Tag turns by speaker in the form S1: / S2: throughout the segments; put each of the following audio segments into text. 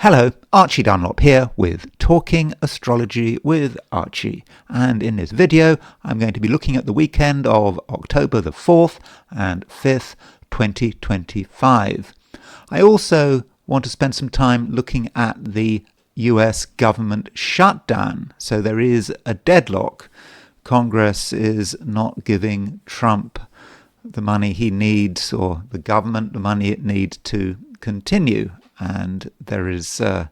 S1: Hello, Archie Dunlop here with Talking Astrology with Archie, and in this video I'm going to be looking at the weekend of October the 4th and 5th, 2025. I also want to spend some time looking at the US government shutdown. So there is a deadlock. Congress is not giving Trump the money he needs, or the government the money it needs to continue. And there is a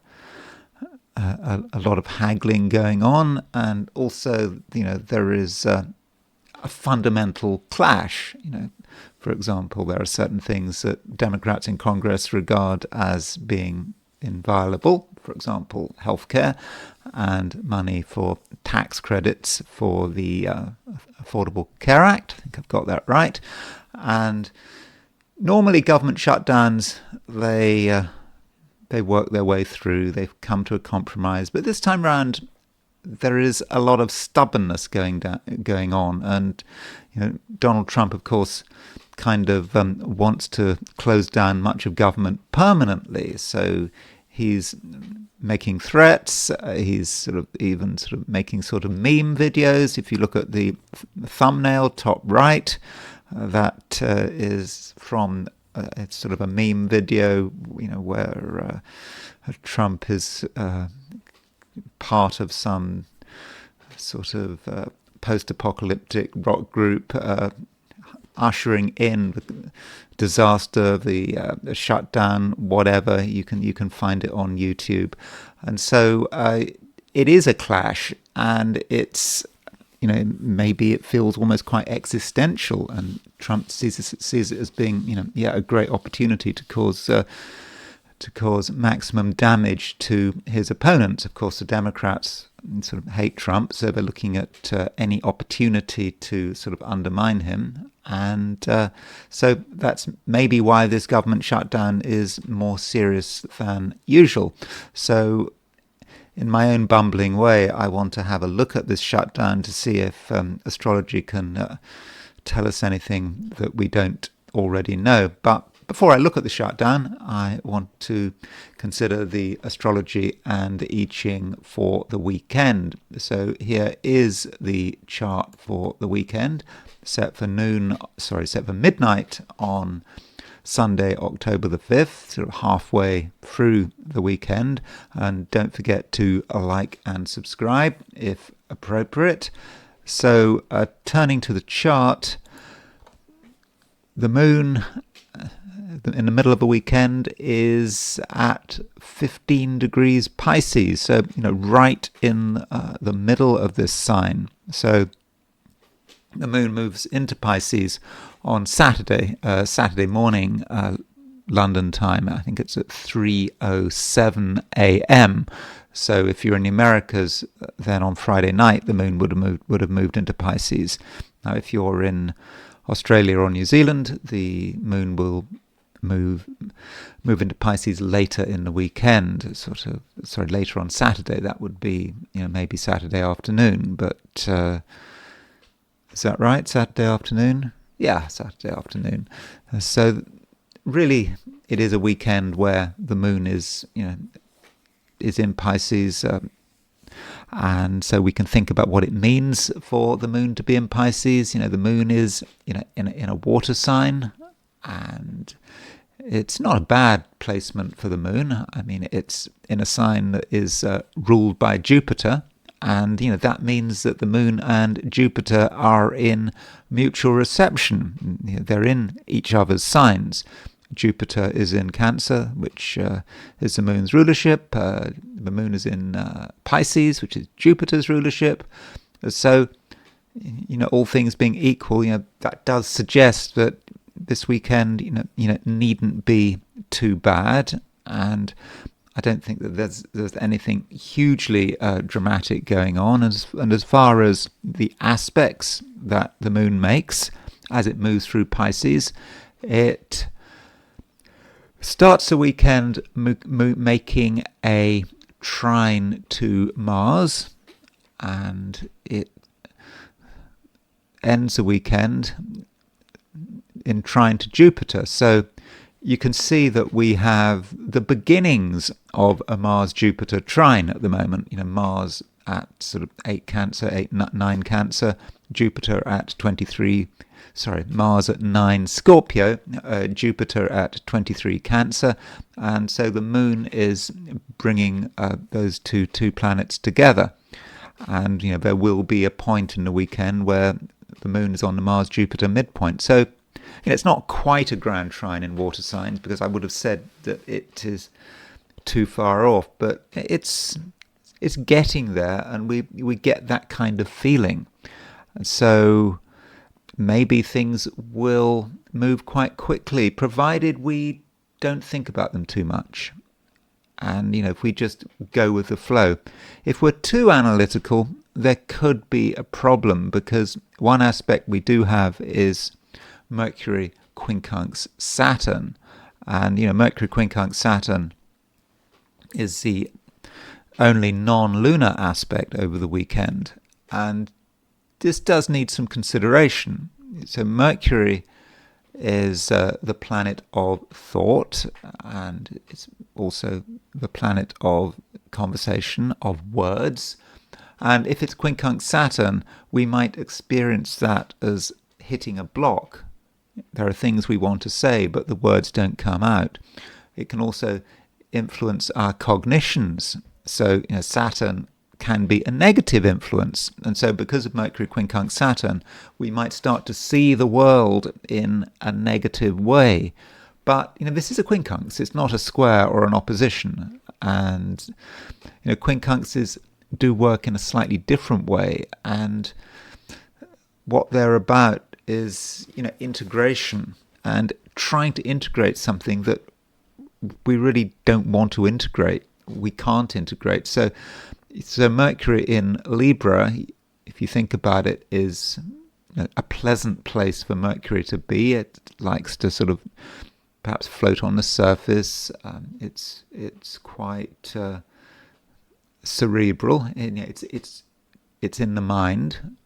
S1: lot of haggling going on, and also, there is a fundamental clash. For example, there are certain things that Democrats in Congress regard as being inviolable. For example, healthcare and money for tax credits for the Affordable Care Act. I think I've got that right. And normally, government shutdowns, they work their way through, they've come to a compromise. But this time round, there is a lot of stubbornness going on. And Donald Trump, of course, kind of wants to close down much of government permanently. So he's making threats. He's even making meme videos. If you look at the thumbnail top right, that is from it's sort of a meme video, where Trump is part of some sort of post-apocalyptic rock group ushering in the disaster, the shutdown, whatever. You can find it on YouTube, and so it is a clash, and it's maybe it feels almost quite existential, and Trump sees it as being, a great opportunity to cause maximum damage to his opponents. Of course, the Democrats sort of hate Trump, so they're looking at any opportunity to sort of undermine him, and so that's maybe why this government shutdown is more serious than usual. So, in my own bumbling way, I want to have a look at this shutdown to see if astrology can tell us anything that we don't already know. But before I look at the shutdown, I want to consider the astrology and the I Ching for the weekend. So here is the chart for the weekend, set for midnight on Sunday, October the 5th, sort of halfway through the weekend. And don't forget to like and subscribe if appropriate. So turning to the chart, the moon in the middle of the weekend is at 15 degrees Pisces, so right in the middle of this sign. So the moon moves into Pisces on Saturday morning, London time. I think it's at 3:07 a.m. So if you're in the Americas, then on Friday night the moon would have moved into Pisces. Now, if you're in Australia or New Zealand, the moon will move into Pisces later in the weekend, later on Saturday. That would be maybe Saturday afternoon, but is that right? Saturday afternoon? Yeah, Saturday afternoon. So really, it is a weekend where the moon is in Pisces, and so we can think about what it means for the moon to be in Pisces. The moon is in a water sign, and it's not a bad placement for the moon. I mean, it's in a sign that is ruled by Jupiter. And, that means that the moon and Jupiter are in mutual reception. They're in each other's signs. Jupiter is in Cancer, which is the moon's rulership. The moon is in Pisces, which is Jupiter's rulership. So, all things being equal, that does suggest that this weekend, needn't be too bad. And I don't think that there's anything hugely dramatic going on. And as far as the aspects that the moon makes as it moves through Pisces, it starts the weekend making a trine to Mars, and it ends the weekend in trine to Jupiter. So you can see that we have the beginnings of a Mars-Jupiter trine at the moment. Mars at sort of 8 Cancer, 9 Cancer, Jupiter at 23, Mars at 9 Scorpio, Jupiter at 23 Cancer, and so the moon is bringing those two planets together. And there will be a point in the weekend where the moon is on the Mars-Jupiter midpoint. So it's not quite a grand trine in water signs, because I would have said that it is too far off, but it's getting there, and we get that kind of feeling. And so maybe things will move quite quickly, provided we don't think about them too much. And, if we just go with the flow. If we're too analytical, there could be a problem, because one aspect we do have is Mercury quincunx Saturn. And, Mercury quincunx Saturn is the only non-lunar aspect over the weekend. And this does need some consideration. So Mercury is the planet of thought, and it's also the planet of conversation, of words. And if it's quincunx Saturn, we might experience that as hitting a block. There are things we want to say, but the words don't come out. It can also influence our cognitions. So, Saturn can be a negative influence. And so because of Mercury quincunx Saturn, we might start to see the world in a negative way. But, this is a quincunx. It's not a square or an opposition. And, quincunxes do work in a slightly different way. And what they're about is, integration, and trying to integrate something that we really don't want to integrate. We can't integrate. So Mercury in Libra, if you think about it, is a pleasant place for Mercury to be. It likes to sort of perhaps float on the surface. It's quite cerebral. It's in the mind,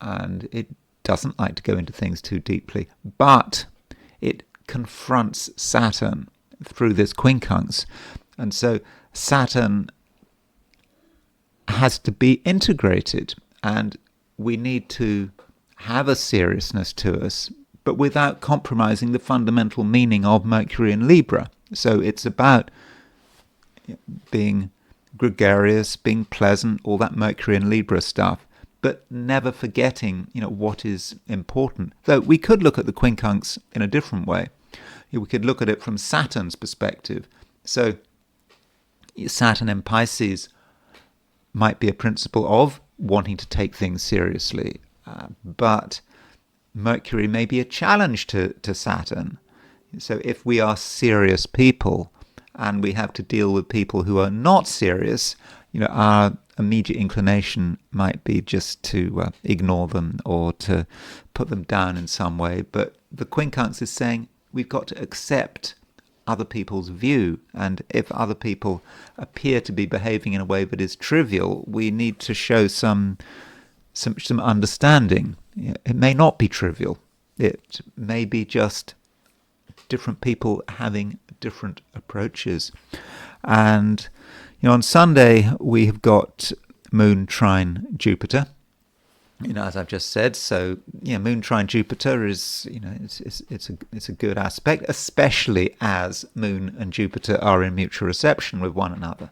S1: and it doesn't like to go into things too deeply. But it confronts Saturn through this quincunx, and so Saturn has to be integrated, and we need to have a seriousness to us, but without compromising the fundamental meaning of Mercury in Libra. So it's about being gregarious, being pleasant, all that Mercury in Libra stuff, but never forgetting, what is important. Though we could look at the quincunx in a different way. We could look at it from Saturn's perspective. So Saturn in Pisces might be a principle of wanting to take things seriously, but Mercury may be a challenge to Saturn. So if we are serious people and we have to deal with people who are not serious, our immediate inclination might be just to ignore them or to put them down in some way. But the quincunx is saying we've got to accept other people's view, and if other people appear to be behaving in a way that is trivial, we need to show some understanding. It may not be trivial. It may be just different people having different approaches. And on Sunday we have got Moon trine Jupiter. As I've just said, so Moon trine Jupiter is it's a good aspect, especially as Moon and Jupiter are in mutual reception with one another.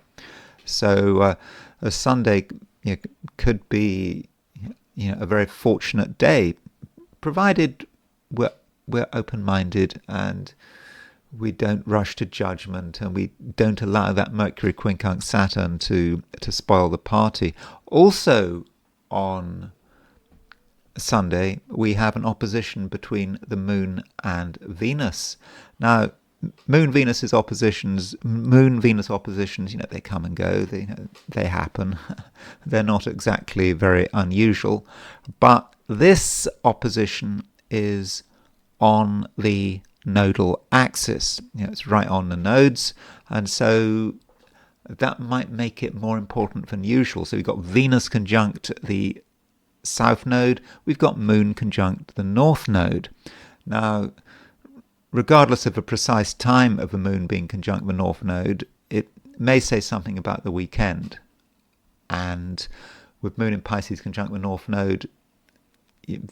S1: So a Sunday could be a very fortunate day, provided we're open-minded and we don't rush to judgment, and we don't allow that Mercury quincunx Saturn to spoil the party. Also on Sunday, we have an opposition between the Moon and Venus. Now, Moon-Venus oppositions, they come and go, they happen. They're not exactly very unusual. But this opposition is on the nodal axis. It's right on the nodes, and so that might make it more important than usual. So we've got Venus conjunct the south node, we've got Moon conjunct the north node. Now, regardless of a precise time of the moon being conjunct the North Node, it may say something about the weekend. And with moon in Pisces conjunct the North Node,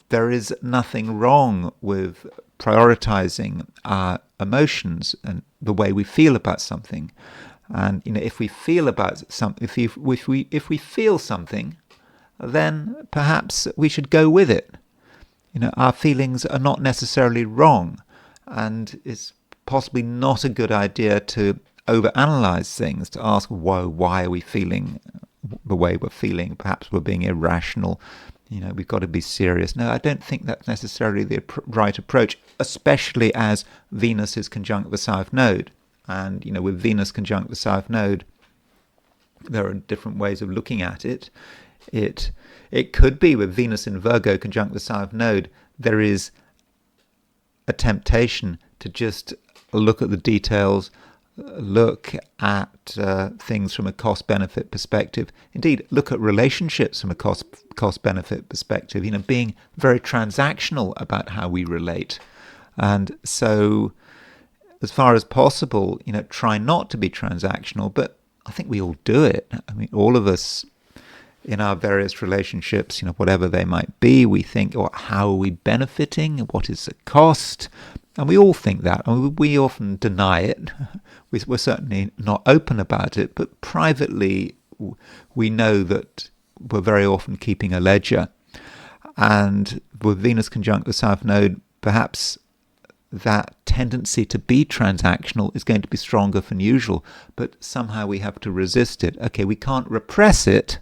S1: there is nothing wrong with prioritizing our emotions and the way we feel about something. And if we feel about something, if we feel something, then perhaps we should go with it. Our feelings are not necessarily wrong, and it's possibly not a good idea to overanalyze things, to ask, whoa, why are we feeling the way we're feeling? Perhaps we're being irrational. We've got to be serious. No, I don't think that's necessarily the right approach, especially as Venus is conjunct the South Node. And, with Venus conjunct the South Node, there are different ways of looking at it. It could be with Venus in Virgo conjunct the South Node, there is a temptation to just look at the details, look at things from a cost-benefit perspective. Indeed, look at relationships from a cost-benefit perspective, being very transactional about how we relate. And so, as far as possible, try not to be transactional, but I think we all do it. I mean, all of us in our various relationships, whatever they might be, we think, how are we benefiting? What is the cost? And we all think that. I mean, we often deny it. We're certainly not open about it, but privately we know that we're very often keeping a ledger. And with Venus conjunct the South Node, perhaps that tendency to be transactional is going to be stronger than usual, but somehow we have to resist it. Okay, we can't repress it,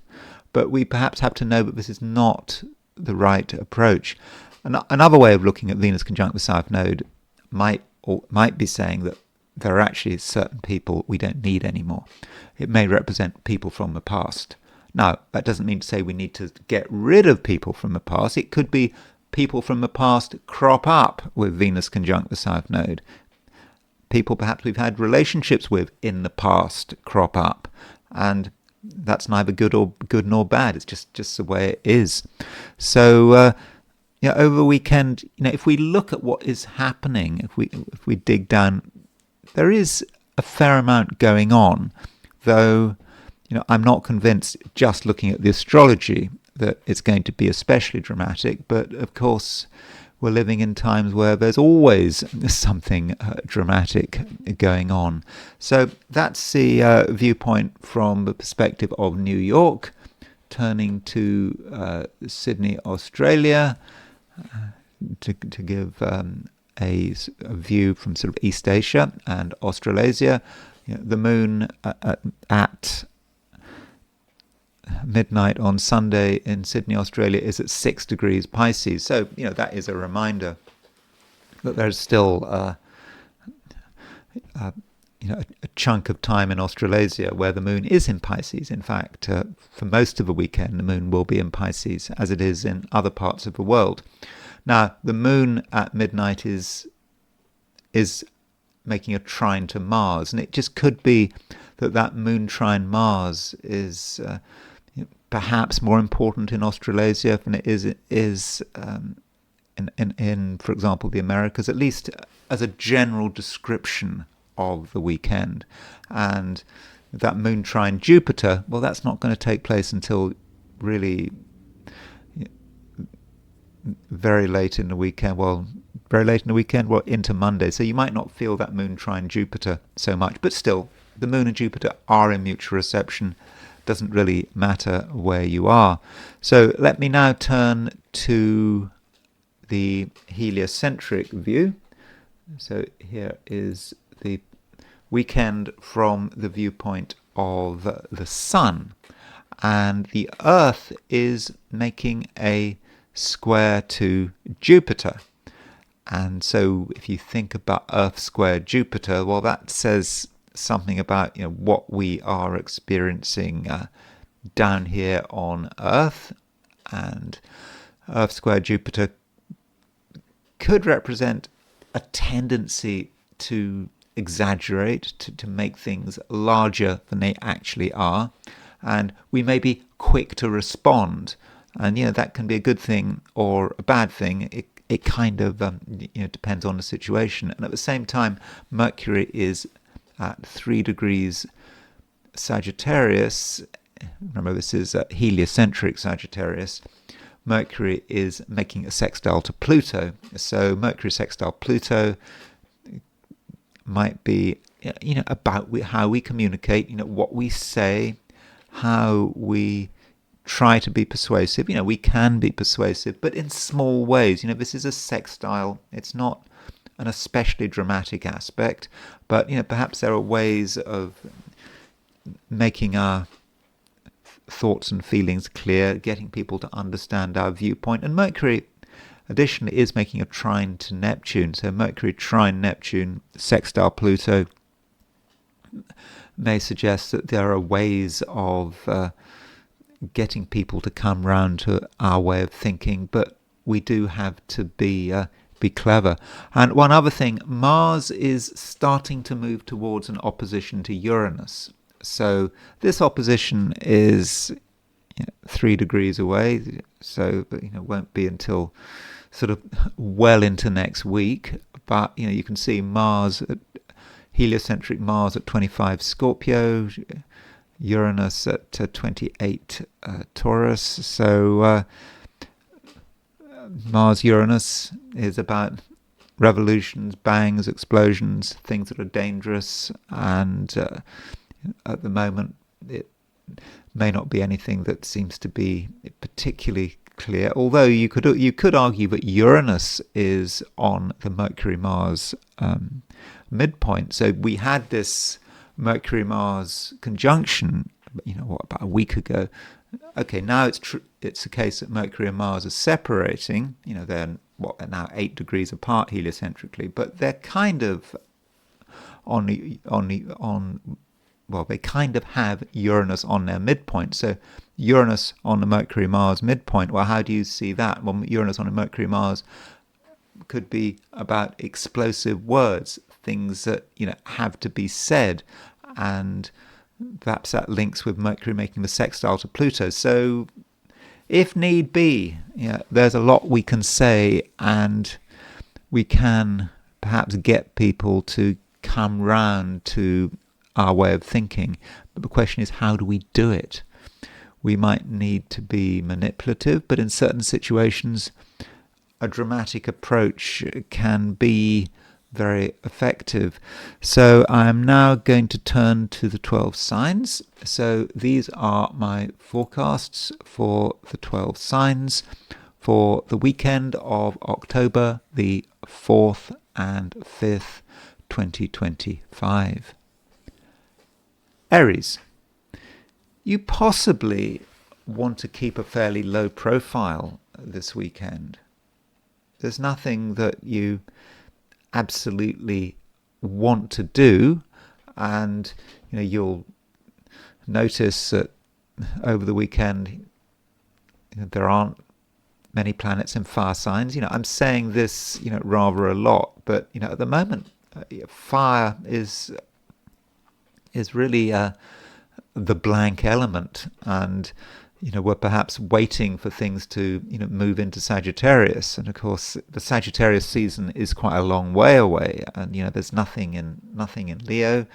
S1: but we perhaps have to know that this is not the right approach. Another way of looking at Venus conjunct the South Node might be saying that there are actually certain people we don't need anymore. It may represent people from the past. Now, that doesn't mean to say we need to get rid of people from the past. It could be people from the past crop up with Venus conjunct the South Node. People perhaps we've had relationships with in the past crop up. And that's neither good nor bad. It's just the way it is. So, over the weekend, if we look at what is happening, if we dig down, there is a fair amount going on. Though, I'm not convinced just looking at the astrology that it's going to be especially dramatic. But of course, we're living in times where there's always something dramatic going on. So that's the viewpoint from the perspective of New York. Turning to Sydney, Australia, to give a view from sort of East Asia and Australasia. The moon at midnight on Sunday in Sydney, Australia is at 6 degrees Pisces. So, that is a reminder that there's still a chunk of time in Australasia where the moon is in Pisces. In fact, for most of the weekend, the moon will be in Pisces, as it is in other parts of the world. Now, the moon at midnight is making a trine to Mars, and it just could be that moon trine Mars is perhaps more important in Australasia than it is in, for example, the Americas, at least as a general description of the weekend. And that moon trine Jupiter, well, that's not going to take place until really very late in the weekend. Well, into Monday. So you might not feel that moon trine Jupiter so much, but still, the moon and Jupiter are in mutual reception. Doesn't really matter where you are. So let me now turn to the heliocentric view. So here is the weekend from the viewpoint of the Sun. And the Earth is making a square to Jupiter. And so if you think about Earth square Jupiter, well, that says something about what we are experiencing down here on Earth. And Earth square Jupiter could represent a tendency to exaggerate, to make things larger than they actually are. And we may be quick to respond. And that can be a good thing or a bad thing. it kind of depends on the situation. And at the same time, Mercury is at 3 degrees Sagittarius. Remember, this is heliocentric Sagittarius. Mercury is making a sextile to Pluto. So Mercury sextile Pluto might be about how we communicate, what we say, how we try to be persuasive. We can be persuasive, but in small ways. This is a sextile. It's not an especially dramatic aspect, but perhaps there are ways of making our thoughts and feelings clear, getting people to understand our viewpoint. And Mercury additionally is making a trine to Neptune. So Mercury trine Neptune, sextile Pluto, may suggest that there are ways of getting people to come round to our way of thinking, but we do have to be clever. And one other thing, Mars is starting to move towards an opposition to Uranus. So this opposition is 3 degrees away, so won't be until sort of well into next week. But you can see Mars, heliocentric Mars at 25 Scorpio, Uranus at 28 Taurus. So Mars-Uranus is about revolutions, bangs, explosions, things that are dangerous, and at the moment it may not be anything that seems to be particularly clear, although you could argue that Uranus is on the Mercury-Mars midpoint. So we had this Mercury-Mars conjunction, about a week ago. Okay, now it's a case that Mercury and Mars are separating. They're now 8 degrees apart heliocentrically, but they're kind of they kind of have Uranus on their midpoint. So Uranus on the Mercury-Mars midpoint, well, how do you see that? Well, Uranus on the Mercury-Mars could be about explosive words, things that have to be said, and perhaps that links with Mercury making the sextile to Pluto. So if need be, there's a lot we can say, and we can perhaps get people to come round to our way of thinking. But the question is, how do we do it? We might need to be manipulative, but in certain situations, a dramatic approach can be very effective. So I'm now going to turn to the 12 signs. So these are my forecasts for the 12 signs for the weekend of October the 4th and 5th, 2025. Aries, you possibly want to keep a fairly low profile this weekend. There's nothing that you absolutely want to do, and you'll notice that over the weekend there aren't many planets in fire signs. I'm saying this rather a lot, but at the moment fire is really the blank element, and we're perhaps waiting for things to move into Sagittarius, and of course the Sagittarius season is quite a long way away, and there's nothing in Leo.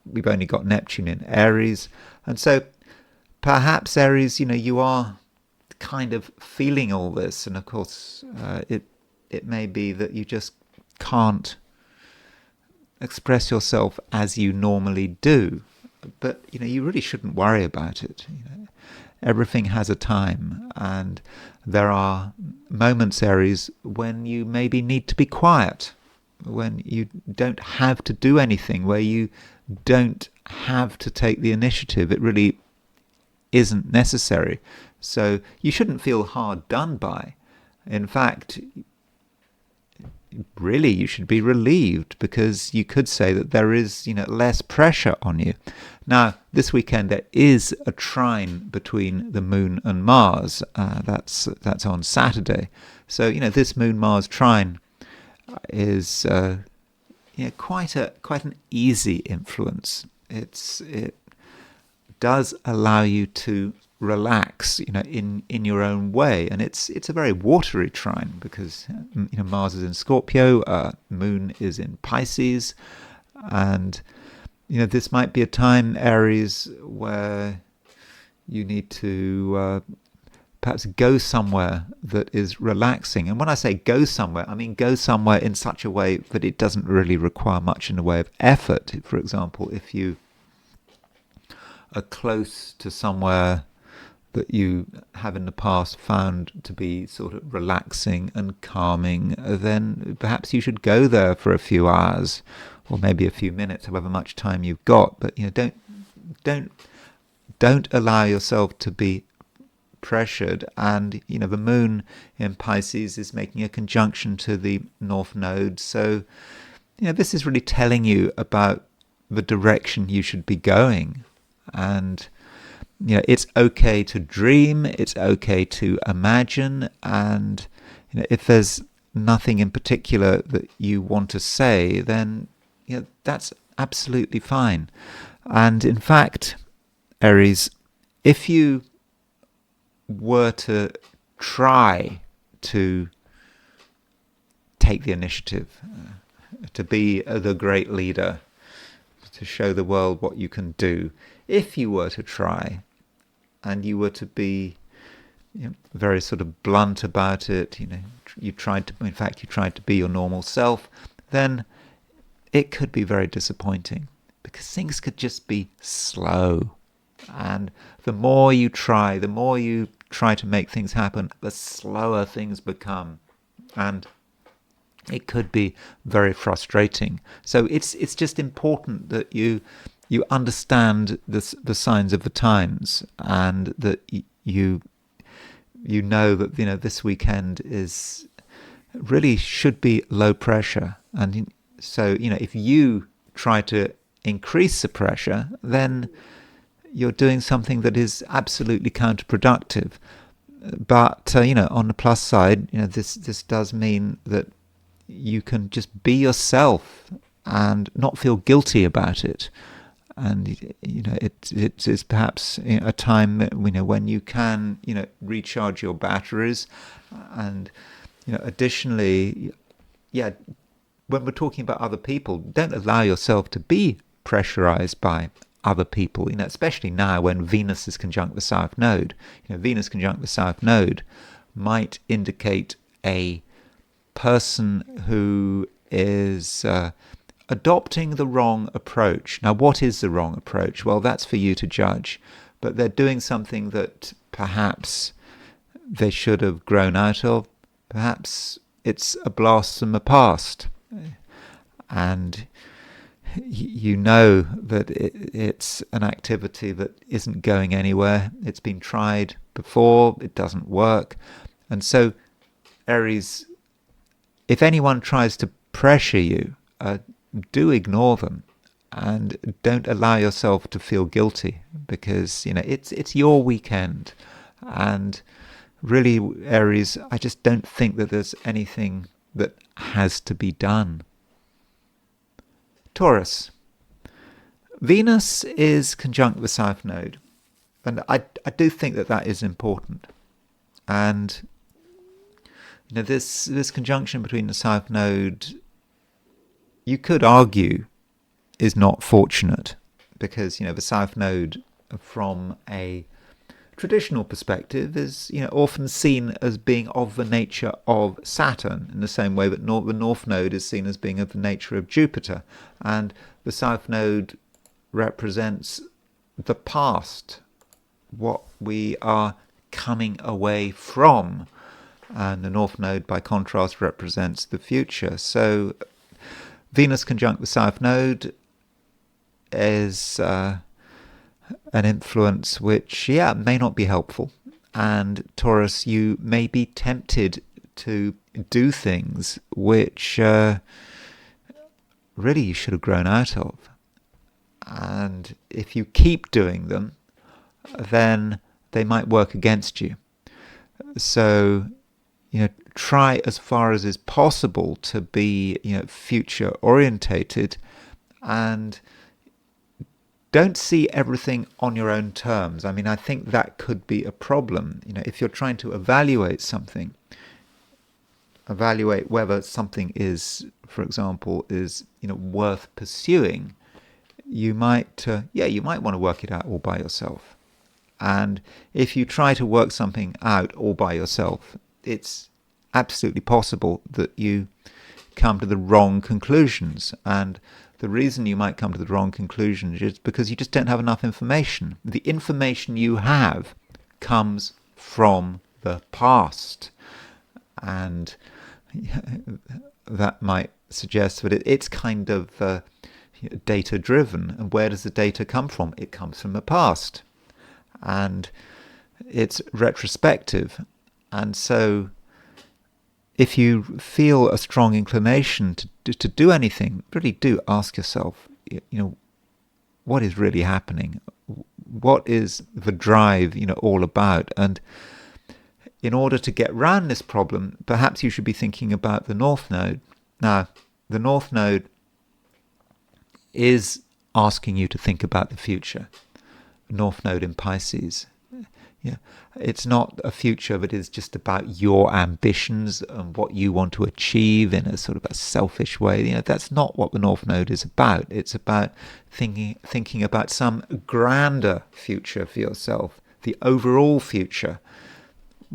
S1: We've only got Neptune in Aries, and so perhaps Aries, you are kind of feeling all this, and of course it may be that you just can't express yourself as you normally do, but you really shouldn't worry about it. Everything has a time, and there are moments, Aries, when you maybe need to be quiet, when you don't have to do anything, where you don't have to take the initiative. It really isn't necessary. So you shouldn't feel hard done by. In fact, really you should be relieved, because you could say that there is less pressure on you. Now this weekend there is a trine between the Moon and Mars. That's on Saturday. So this Moon-Mars trine is quite an easy influence. It does allow you to relax, in your own way. And it's a very watery trine because Mars is in Scorpio, Moon is in Pisces, and this might be a time, Aries, where you need to perhaps go somewhere that is relaxing. And when I say go somewhere, I mean go somewhere in such a way that it doesn't really require much in the way of effort. For example, if you are close to somewhere that you have in the past found to be sort of relaxing and calming, then perhaps you should go there for a few hours or maybe a few minutes, however much time you've got. But don't allow yourself to be pressured. And the Moon in Pisces is making a conjunction to the North Node, so this is really telling you about the direction you should be going. And it's okay to dream, it's okay to imagine, and if there's nothing in particular that you want to say, then that's absolutely fine. And in fact, Aries, if you were to try to take the initiative, to be the great leader, to show the world what you can do, if you were to try, and you were to be very sort of blunt about it, you tried to be your normal self, then it could be very disappointing because things could just be slow. And the more you try to make things happen, the slower things become. And it could be very frustrating. So it's just important that you understand the signs of the times, and that you know that this weekend is really should be low pressure. And so if you try to increase the pressure, then you're doing something that is absolutely counterproductive. But on the plus side, this does mean that you can just be yourself and not feel guilty about it. And it is perhaps a time when you can recharge your batteries. And additionally, when we're talking about other people, don't allow yourself to be pressurized by other people, especially now when Venus is conjunct the South Node. Venus conjunct the South Node might indicate a person who is adopting the wrong approach. Now, what is the wrong approach? Well, that's for you to judge. But they're doing something that perhaps they should have grown out of. Perhaps it's a blast from the past. And you know that it's an activity that isn't going anywhere. It's been tried before. It doesn't work. And so, Aries, if anyone tries to pressure you, do ignore them, and don't allow yourself to feel guilty, because it's your weekend. And really, Aries, I just don't think that there's anything that has to be done. Taurus. Venus is conjunct the South Node, and I do think that is important. And this conjunction between the South Node, you could argue, is not fortunate, because the South Node, from a traditional perspective, is often seen as being of the nature of Saturn, in the same way that the North Node is seen as being of the nature of Jupiter. And the South Node represents the past, what we are coming away from, and the North Node, by contrast, represents the future. So Venus conjunct the South Node is an influence which, may not be helpful. And Taurus, you may be tempted to do things which really you should have grown out of. And if you keep doing them, then they might work against you. So, try as far as is possible to be, future orientated, and don't see everything on your own terms. I mean, I think that could be a problem. If you're trying to evaluate something, evaluate whether something is, for example, is worth pursuing, you might want to work it out all by yourself. And if you try to work something out all by yourself, it's absolutely possible that you come to the wrong conclusions. And the reason you might come to the wrong conclusions is because you just don't have enough information. The information you have comes from the past. And that might suggest that it's kind of data driven. And where does the data come from? It comes from the past. And it's retrospective. And so if you feel a strong inclination to do anything, really do ask yourself, what is really happening? What is the drive, all about? And in order to get round this problem, perhaps you should be thinking about the North Node. Now, the North Node is asking you to think about the future. North Node in Pisces. Yeah, it's not a future that is just about your ambitions and what you want to achieve in a sort of a selfish way. That's not what the North Node is about. It's about thinking about some grander future for yourself, the overall future,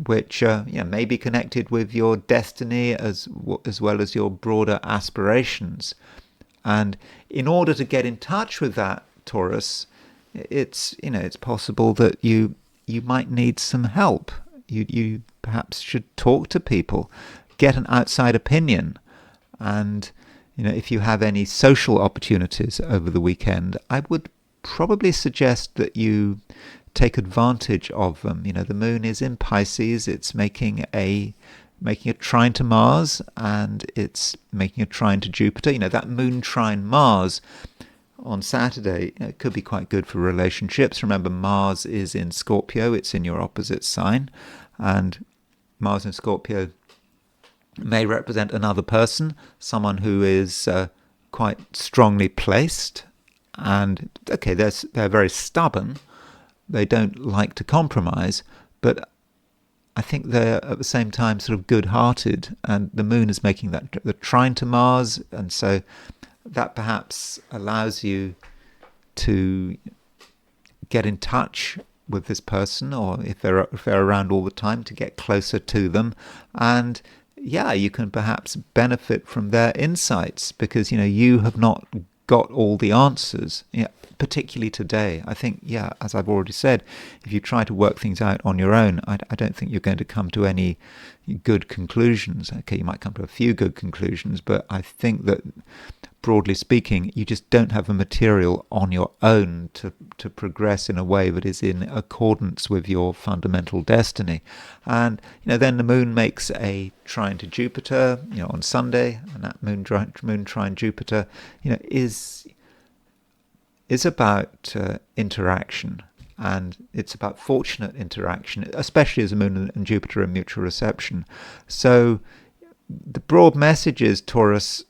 S1: which may be connected with your destiny as well as your broader aspirations. And in order to get in touch with that, Taurus, it's possible that you might need some help. You perhaps should talk to people, get an outside opinion, and if you have any social opportunities over the weekend, I would probably suggest that you take advantage of them. The moon is in Pisces. It's making a trine to Mars, and it's making a trine to Jupiter. That moon trine Mars on Saturday, it could be quite good for relationships. Remember, Mars is in Scorpio. It's in your opposite sign. And Mars in Scorpio may represent another person, someone who is quite strongly placed. And, okay, they're very stubborn. They don't like to compromise. But I think they're at the same time sort of good-hearted. And the moon is making the trine to Mars. And so that perhaps allows you to get in touch with this person, or if they're around all the time, to get closer to them. And you can perhaps benefit from their insights, because you have not got all the answers, particularly today. I think, as I've already said, if you try to work things out on your own, I don't think you're going to come to any good conclusions. Okay, you might come to a few good conclusions, but I think that, broadly speaking, you just don't have the material on your own to progress in a way that is in accordance with your fundamental destiny. And then the moon makes a trine to Jupiter on Sunday, and that moon trine Jupiter is about interaction, and it's about fortunate interaction, especially as the moon and Jupiter are in mutual reception. So the broad message is, Taurus,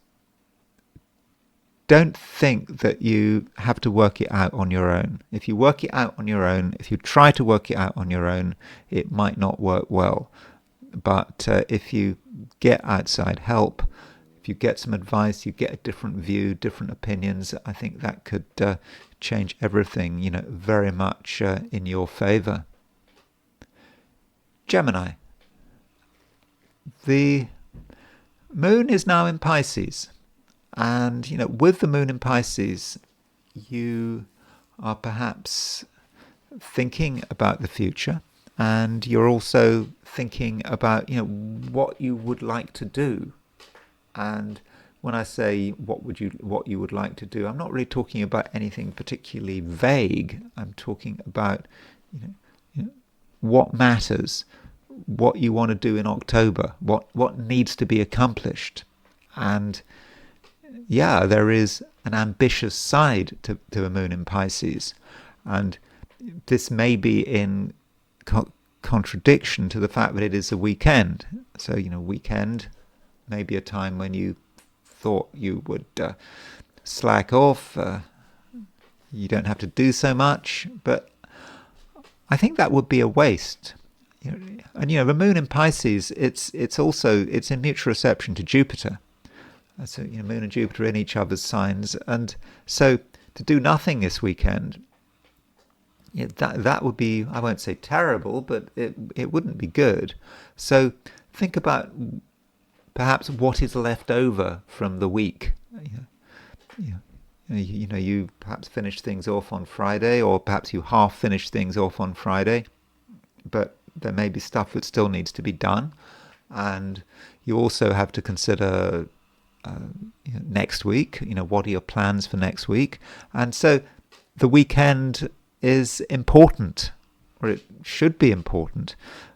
S1: don't think that you have to work it out on your own. If you work it out on your own, if you try to work it out on your own, it might not work well. But if you get outside help, if you get some advice, you get a different view, different opinions, I think that could change everything, very much in your favor. Gemini. The moon is now in Pisces. And, with the moon in Pisces, you are perhaps thinking about the future, and you're also thinking about, what you would like to do. And when I say what you would like to do, I'm not really talking about anything particularly vague. I'm talking about, what matters, what you want to do in October, what needs to be accomplished. And there is an ambitious side to a moon in Pisces, and this may be in contradiction to the fact that it is a weekend. So, weekend may be a time when you thought you would slack off, You don't have to do so much, but I think that would be a waste. And the moon in Pisces, it's in mutual reception to Jupiter. So moon and Jupiter in each other's signs, and so to do nothing this weekend, that would be, I won't say terrible, but it wouldn't be good. So think about perhaps what is left over from the week. You perhaps finish things off on Friday, or perhaps you half finish things off on Friday, but there may be stuff that still needs to be done, and you also have to consider next week. What are your plans for next week? And so the weekend is important, or it should be important.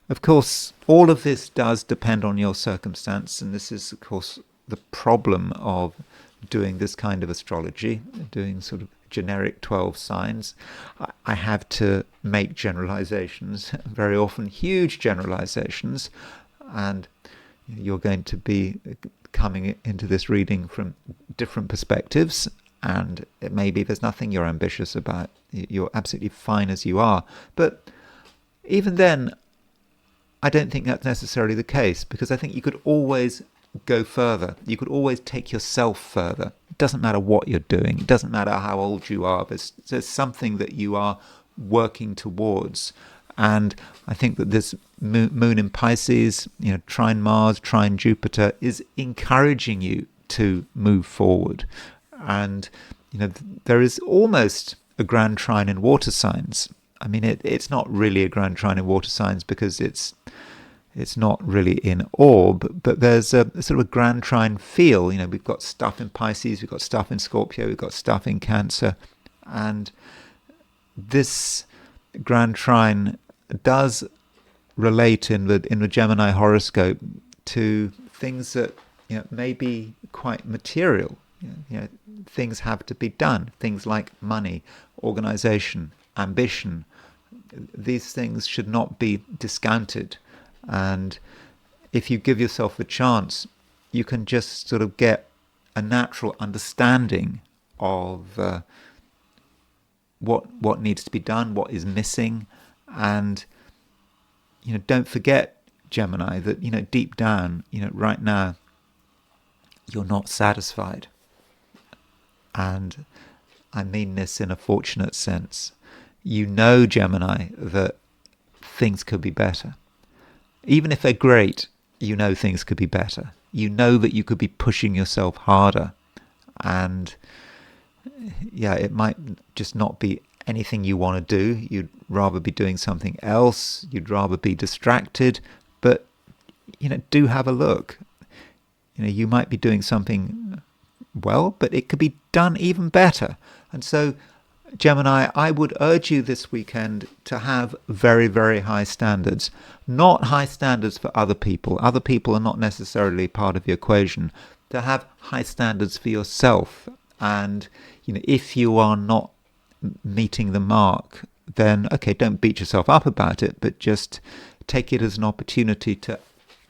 S1: Of course, all of this does depend on your circumstance, and this is, of course, the problem of doing this kind of astrology, doing sort of generic 12 signs. I have to make generalizations, very often huge generalizations, and you're going to be coming into this reading from different perspectives, and it may be there's nothing you're ambitious about. You're absolutely fine as you are. But even then, I don't think that's necessarily the case, because I think you could always go further. You could always take yourself further. It doesn't matter what you're doing. It doesn't matter how old you are. There's something that you are working towards. And I think that this moon in Pisces, trine Mars, trine Jupiter, is encouraging you to move forward. And, there is almost a grand trine in water signs. I mean, it's not really a grand trine in water signs because it's not really in orb, but there's a sort of a grand trine feel. We've got stuff in Pisces, we've got stuff in Scorpio, we've got stuff in Cancer, and this grand trine does relate in the Gemini horoscope to things that may be quite material. Things have to be done. Things like money, organization, ambition. These things should not be discounted. And if you give yourself the chance, you can just sort of get a natural understanding of what needs to be done, what is missing. And don't forget, Gemini, that deep down, right now, you're not satisfied. And I mean this in a fortunate sense. Gemini, that things could be better. Even if they're great, things could be better. That you could be pushing yourself harder. And it might just not be anything you want to do. You'd rather be doing something else. You'd rather be distracted. But, do have a look. You might be doing something well, but it could be done even better. And so, Gemini, I would urge you this weekend to have very, very high standards. Not high standards for other people. Other people are not necessarily part of the equation. To have high standards for yourself. And, if you are not meeting the mark, then, okay, don't beat yourself up about it, but just take it as an opportunity to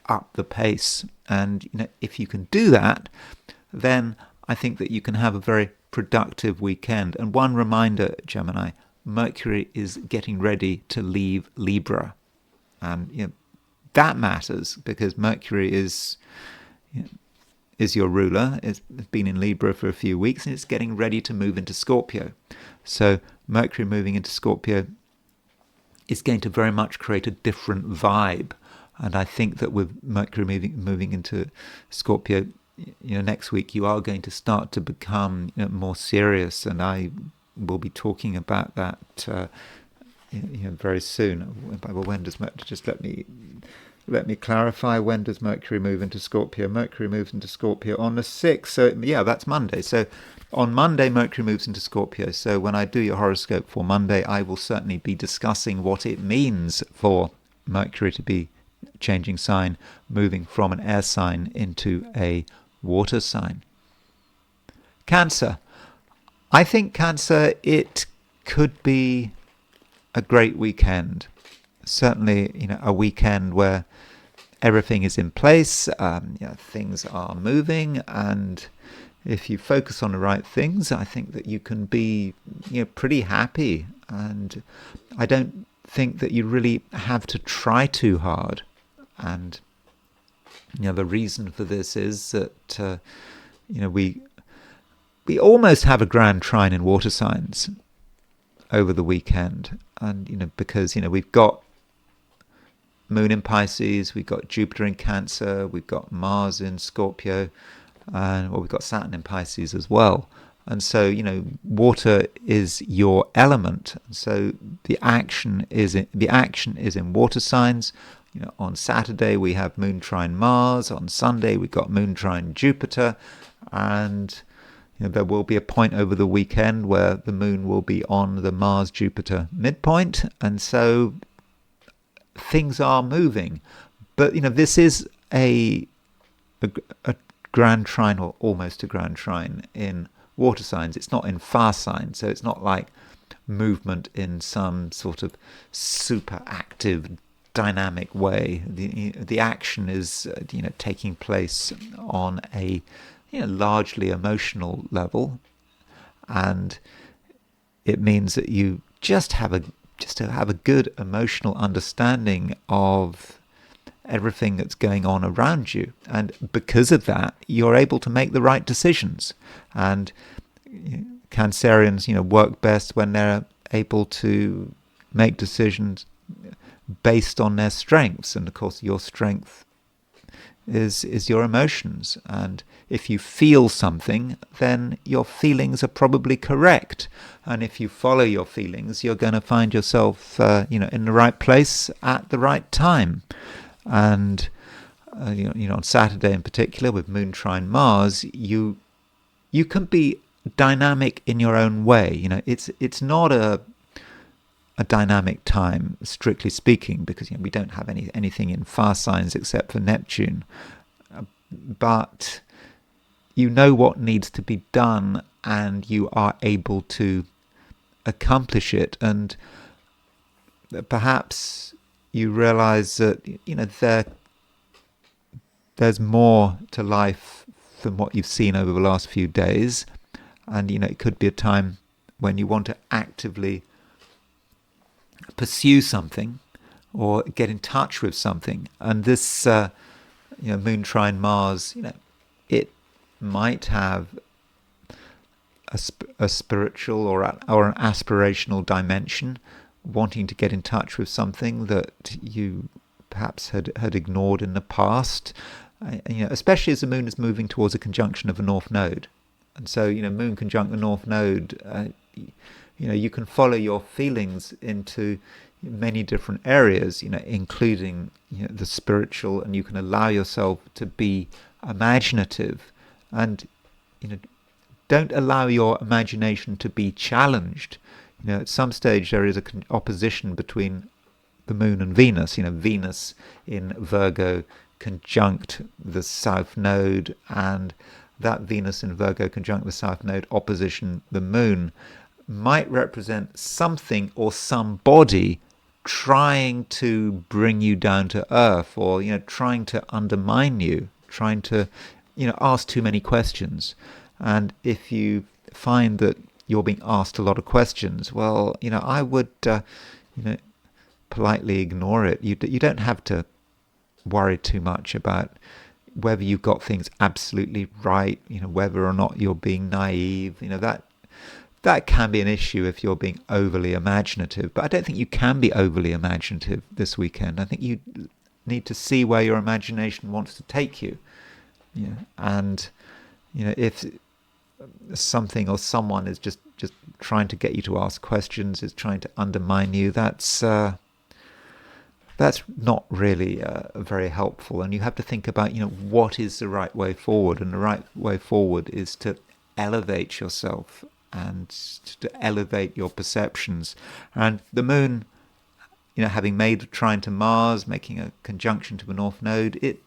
S1: up the pace. And, if you can do that, then I think that you can have a very productive weekend. And one reminder, Gemini, Mercury is getting ready to leave Libra. And that matters because Mercury is your ruler. It's been in Libra for a few weeks and it's getting ready to move into Scorpio. So Mercury moving into Scorpio is going to very much create a different vibe. And I think that with Mercury moving into Scorpio, next week you are going to start to become more serious, and I will be talking about that very soon. Well, when does just let me clarify? When does Mercury move into Scorpio? Mercury moves into Scorpio on the 6th. So that's Monday. So on Monday Mercury moves into Scorpio. So when I do your horoscope for Monday, I will certainly be discussing what it means for Mercury to be changing sign, moving from an air sign into a water sign. Cancer. I think Cancer, it could be a great weekend. Certainly, a weekend where everything is in place, things are moving, and if you focus on the right things, I think that you can be, pretty happy. And I don't think that you really have to try too hard. And the reason for this is that we almost have a grand trine in water signs over the weekend, and because we've got Moon in Pisces, we've got Jupiter in Cancer, we've got Mars in Scorpio, and we've got Saturn in Pisces as well. And so water is your element. So the action is in water signs. On Saturday we have Moon trine Mars. On Sunday we've got Moon trine Jupiter, and there will be a point over the weekend where the Moon will be on the Mars-Jupiter midpoint, and so things are moving. But this is a grand trine, or almost a grand trine, in water signs. It's not in fire signs, so it's not like movement in some sort of super active, dynamic way. The action is taking place on a largely emotional level, and it means that you just have a good emotional understanding of everything that's going on around you, and because of that you're able to make the right decisions. And Cancerians work best when they're able to make decisions based on their strengths, and of course your strength is your emotions. And if you feel something, then your feelings are probably correct. And if you follow your feelings, you're going to find yourself, in the right place at the right time. And on Saturday in particular, with Moon trine Mars, you can be dynamic in your own way. It's not a dynamic time, strictly speaking, because we don't have anything in fire signs except for Neptune. But what needs to be done, and you are able to accomplish it. And perhaps you realize that there's more to life than what you've seen over the last few days. And it could be a time when you want to actively pursue something or get in touch with something. And this Moon trine Mars, it might have a spiritual or an aspirational dimension, wanting to get in touch with something that you perhaps had ignored in the past. Especially as the Moon is moving towards a conjunction of a North Node. And so Moon conjunct the North Node, you can follow your feelings into many different areas, including the spiritual, and you can allow yourself to be imaginative, and don't allow your imagination to be challenged. At some stage there is an opposition between the Moon and Venus. Venus in Virgo conjunct the South Node, and that Venus in Virgo conjunct the South Node opposition the Moon might represent something or somebody trying to bring you down to earth, or trying to undermine you, trying to ask too many questions. And if you find that you're being asked a lot of questions, well, I would politely ignore it. You don't have to worry too much about whether you've got things absolutely right, whether or not you're being naive. That can be an issue if you're being overly imaginative, but I don't think you can be overly imaginative this weekend. I think you need to see where your imagination wants to take you. And if something or someone is just trying to get you to ask questions, is trying to undermine you, that's not really very helpful. And you have to think about what is the right way forward, and the right way forward is to elevate yourself and to elevate your perceptions. And the Moon, having made a trine to Mars, making a conjunction to the North Node, it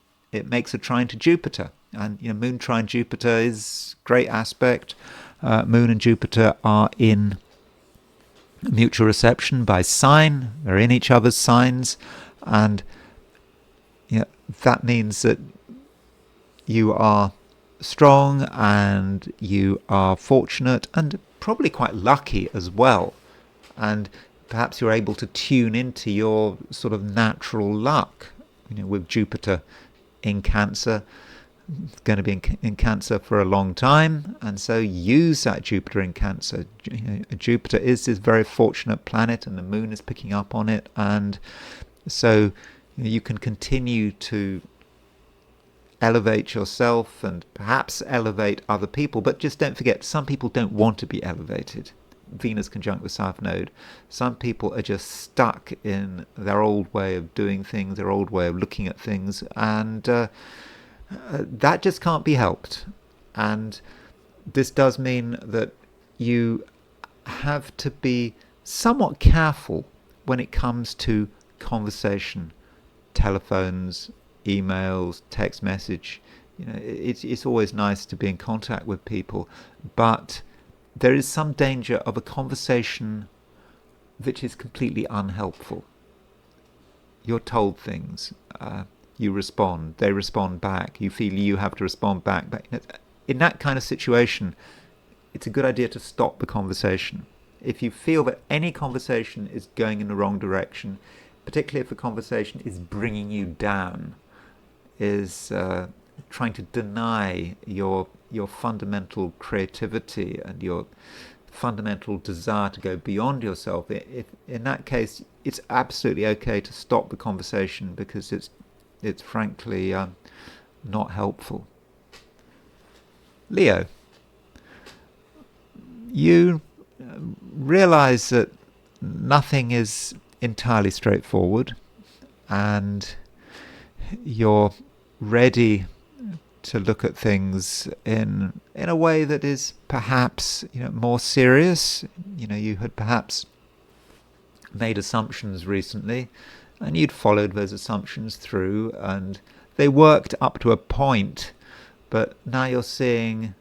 S1: makes a trine to Jupiter. And Moon trine Jupiter is a great aspect. Moon and Jupiter are in mutual reception by sign. They're in each other's signs, and that means that you are strong and you are fortunate and probably quite lucky as well. And perhaps you're able to tune into your sort of natural luck, with Jupiter in Cancer. It's going to be in Cancer for a long time, and so use that Jupiter in Cancer. Jupiter is this very fortunate planet, and the moon is picking up on it, and so you can continue to elevate yourself and perhaps elevate other people. But just don't forget, some people don't want to be elevated. Venus conjunct with South Node. Some people are just stuck in their old way of doing things, their old way of looking at things, and that just can't be helped. And this does mean that you have to be somewhat careful when it comes to conversation, telephones, emails, text message. It's always nice to be in contact with people, but there is some danger of a conversation which is completely unhelpful. You're told things, you respond, they respond back, you feel you have to respond back. But in that kind of situation, it's a good idea to stop the conversation. If you feel that any conversation is going in the wrong direction, particularly if the conversation is bringing you down, is trying to deny your fundamental creativity and your fundamental desire to go beyond yourself, if in that case, it's absolutely okay to stop the conversation, because it's frankly not helpful. Leo, you realize that nothing is entirely straightforward, and you're ready to look at things in a way that is perhaps more serious. You had perhaps made assumptions recently, and you'd followed those assumptions through, and they worked up to a point, but now you're seeing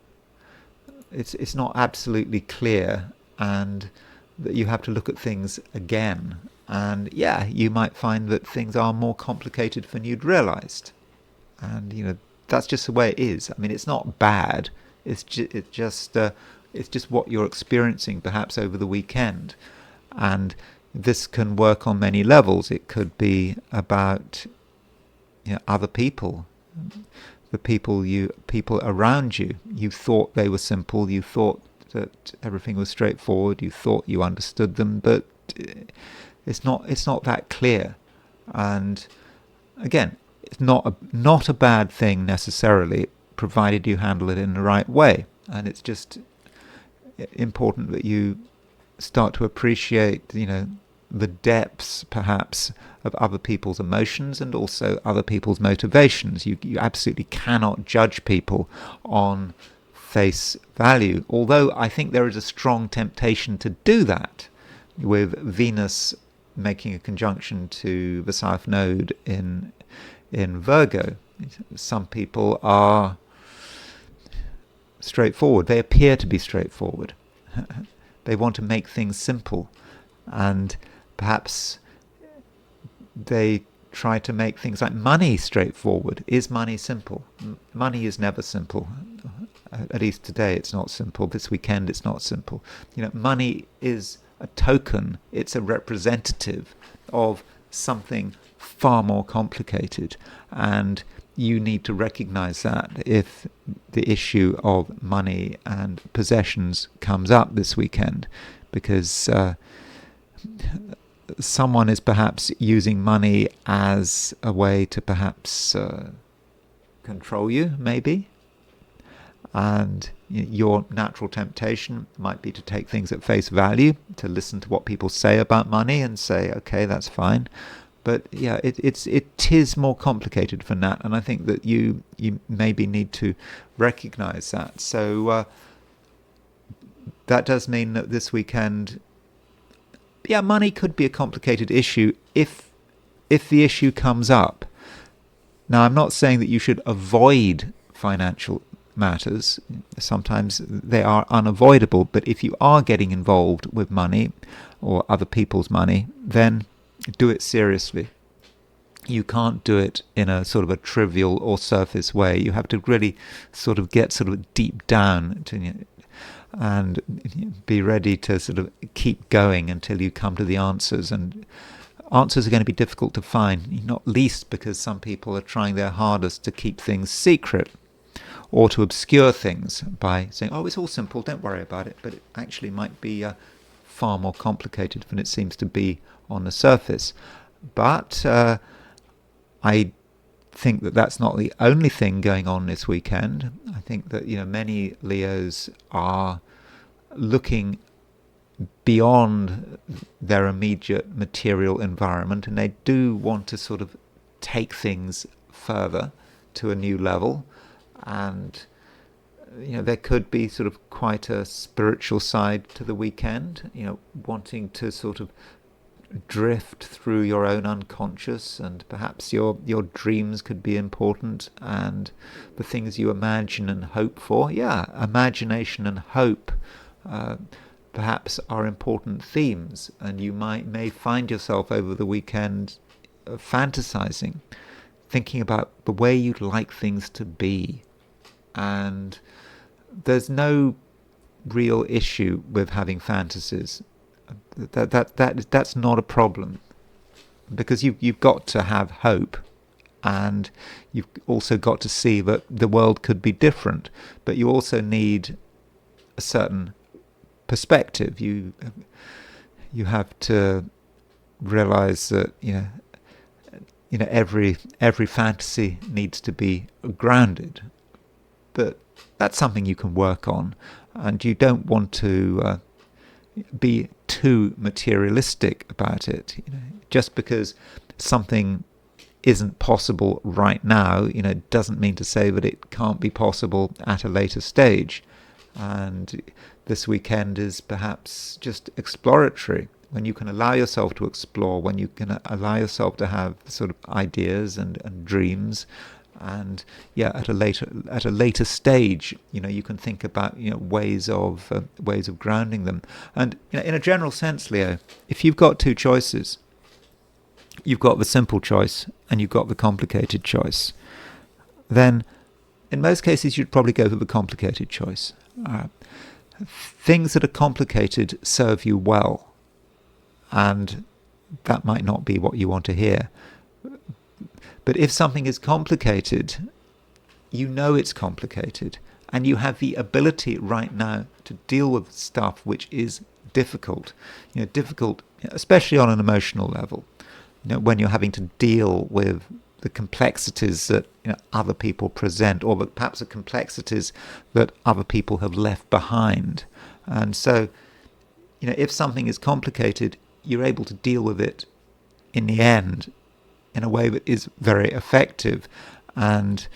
S1: it's not absolutely clear, and that you have to look at things again. And you might find that things are more complicated than you'd realized, and that's just the way it is. I mean, it's not bad. It's just what you're experiencing perhaps over the weekend, and this can work on many levels. It could be about other people, the people around you. You thought they were simple. You thought that everything was straightforward. You thought you understood them, but it's not that clear. And again, it's not a bad thing necessarily, provided you handle it in the right way. And it's just important that you start to appreciate, the depths perhaps of other people's emotions and also other people's motivations. You absolutely cannot judge people on face value, although I think there is a strong temptation to do that with Venus making a conjunction to the South Node in Virgo. Some people are straightforward. They appear to be straightforward. They want to make things simple, and perhaps they try to make things like money straightforward. Is money simple? Money is never simple. At least today it's not simple. This weekend it's not simple. Money is a token. It's a representative of something far more complicated, and you need to recognize that if the issue of money and possessions comes up this weekend, because someone is perhaps using money as a way to perhaps control you, maybe. And your natural temptation might be to take things at face value, to listen to what people say about money and say, okay, that's fine. But it is more complicated than that, and I think that you maybe need to recognize that. So that does mean that this weekend, money could be a complicated issue if the issue comes up. Now, I'm not saying that you should avoid financial matters. Sometimes they are unavoidable, but if you are getting involved with money or other people's money, then do it seriously. you can't do it in a sort of a trivial or surface way. You have to really sort of get sort of deep down to, and be ready to sort of keep going until you come to the answers. And answers are going to be difficult to find, not least because some people are trying their hardest to keep things secret or to obscure things by saying, oh, it's all simple, don't worry about it. But it actually might be far more complicated than it seems to be on the surface. But I think that that's not the only thing going on this weekend. I think that many Leos are looking beyond their immediate material environment, and they do want to sort of take things further to a new level. And there could be sort of quite a spiritual side to the weekend, wanting to sort of drift through your own unconscious, and perhaps your dreams could be important, and the things you imagine and hope for. Imagination and hope perhaps are important themes, and you may find yourself over the weekend fantasizing, thinking about the way you'd like things to be. And there's no real issue with having fantasies. That's not a problem, because you've got to have hope, and you've also got to see that the world could be different, but you also need a certain perspective. You have to realize that every fantasy needs to be grounded, but that's something you can work on, and you don't want to be too materialistic about it. Just because something isn't possible right now, doesn't mean to say that it can't be possible at a later stage. And this weekend is perhaps just exploratory, when you can allow yourself to explore, when you can allow yourself to have sort of ideas and dreams. And at a later stage, you can think about ways of grounding them. And in a general sense, Leo, if you've got two choices, you've got the simple choice and you've got the complicated choice, then in most cases you'd probably go for the complicated choice. Things that are complicated serve you well, and that might not be what you want to hear. But if something is complicated, it's complicated, and you have the ability right now to deal with stuff which is difficult. Difficult, especially on an emotional level. When you're having to deal with the complexities that other people present, or perhaps the complexities that other people have left behind. And so, if something is complicated, you're able to deal with it in the end in a way that is very effective, and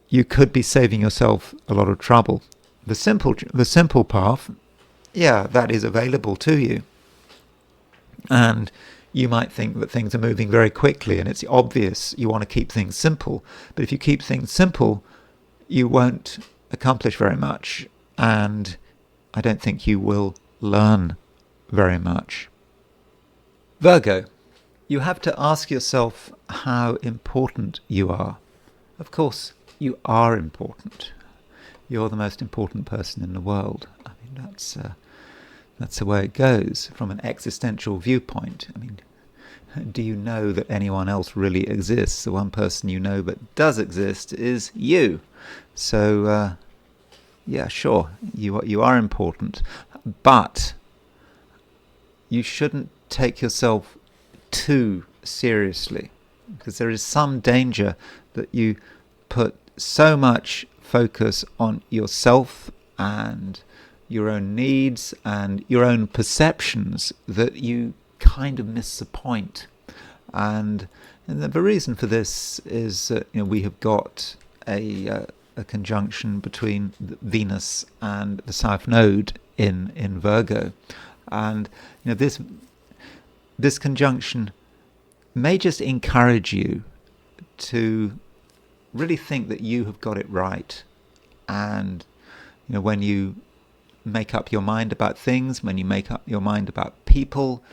S1: you could be saving yourself a lot of trouble. The simple path, that is available to you, and you might think that things are moving very quickly and it's obvious you want to keep things simple. But if you keep things simple, you won't accomplish very much, and I don't think you will learn very much. Virgo, you have to ask yourself how important you are. Of course, you are important. You're the most important person in the world. I mean, that's the way it goes from an existential viewpoint. I mean, do you know that anyone else really exists? The one person you know that does exist is you. So, sure, you are important, but you shouldn't take yourself too seriously, because there is some danger that you put so much focus on yourself and your own needs and your own perceptions that you kind of miss the point. And the reason for this is that we have got a conjunction between Venus and the South Node in Virgo, and this conjunction may just encourage you to really think that you have got it right. And when you make up your mind about things, when you make up your mind about people,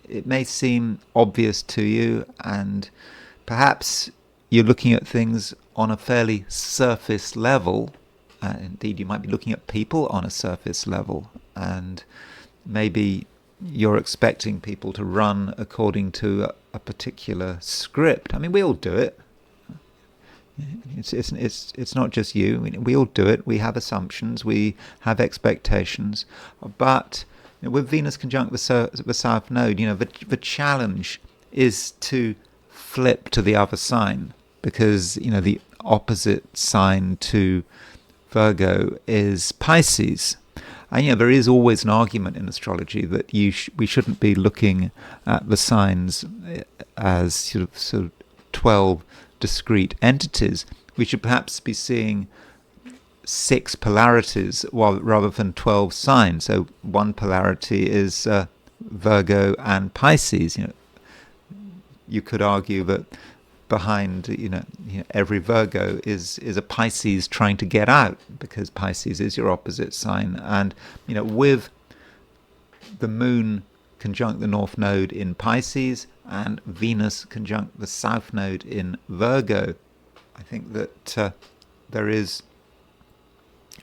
S1: it may seem obvious to you, and perhaps you're looking at things on a fairly surface level. Indeed, you might be looking at people on a surface level, and maybe you're expecting people to run according to a particular script. I mean, we all do it. It's not just you. We all do it. We have assumptions. We have expectations. But with Venus conjunct the South Node, the challenge is to flip to the other sign, because the opposite sign to Virgo is Pisces. And there is always an argument in astrology that we shouldn't be looking at the signs as sort of 12 discrete entities. We should perhaps be seeing 6 polarities rather than 12 signs. So one polarity is Virgo and Pisces. You could argue that behind every Virgo is a Pisces trying to get out, because Pisces is your opposite sign. And with the Moon conjunct the North Node in Pisces and Venus conjunct the South Node in Virgo, I think that there is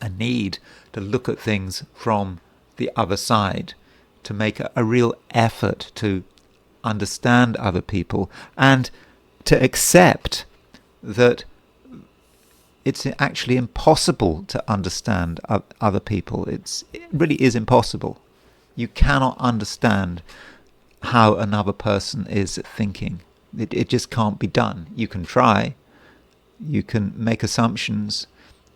S1: a need to look at things from the other side, to make a real effort to understand other people, and to accept that it's actually impossible to understand other people. It really is impossible. You cannot understand how another person is thinking. It just can't be done. You can try. You can make assumptions.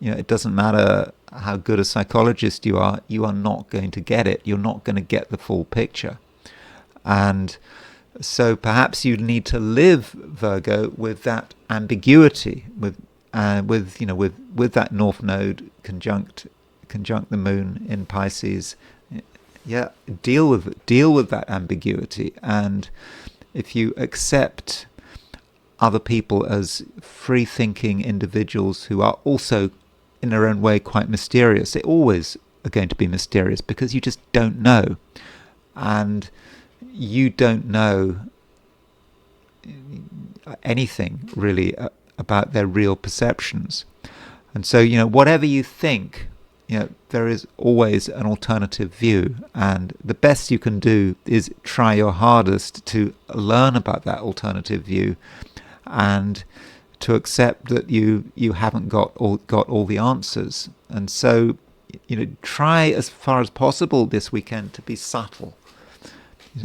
S1: It doesn't matter how good a psychologist you are not going to get it. You're not going to get the full picture. And so perhaps you need to live, Virgo, with that ambiguity, with that North Node conjunct the Moon in Pisces. Yeah, deal with that ambiguity. And if you accept other people as free-thinking individuals who are also, in their own way, quite mysterious, they always are going to be mysterious, because you just don't know. And you don't know anything really about their real perceptions. And so, whatever you think, there is always an alternative view, and the best you can do is try your hardest to learn about that alternative view, and to accept that you haven't got all the answers. And so, try as far as possible this weekend to be subtle,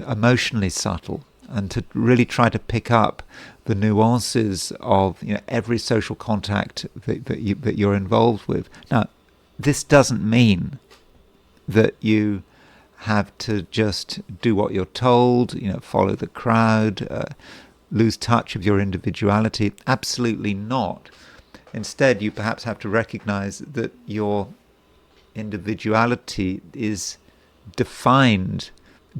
S1: emotionally subtle, and to really try to pick up the nuances of every social contact that you're involved with. Now, this doesn't mean that you have to just do what you're told, follow the crowd, lose touch of your individuality. Absolutely not. Instead, you perhaps have to recognize that your individuality is defined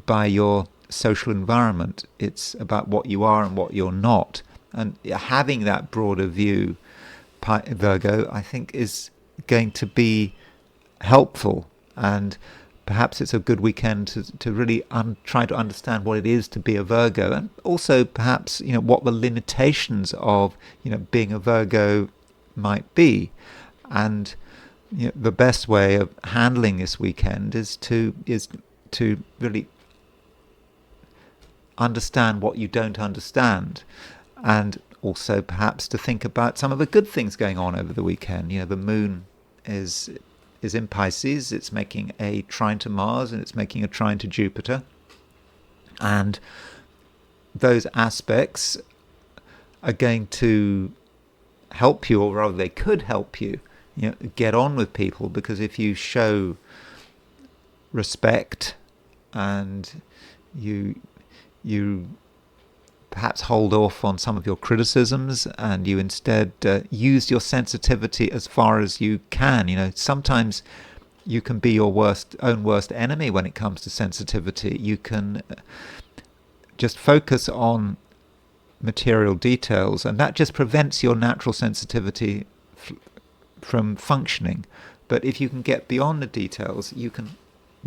S1: by your social environment. It's about what you are and what you're not. And having that broader view, Virgo, I think is going to be helpful. And perhaps it's a good weekend to really try to understand what it is to be a Virgo, and also perhaps what the limitations of being a Virgo might be. And the best way of handling this weekend is to really understand what you don't understand, and also perhaps to think about some of the good things going on over the weekend. The Moon is in Pisces. It's making a trine to Mars, and it's making a trine to Jupiter, and those aspects are going to help you, or rather they could help you, get on with people, because if you show respect and you perhaps hold off on some of your criticisms, and you instead use your sensitivity as far as you can. Sometimes you can be your own worst enemy when it comes to sensitivity. You can just focus on material details, and that just prevents your natural sensitivity from functioning. But if you can get beyond the details, you can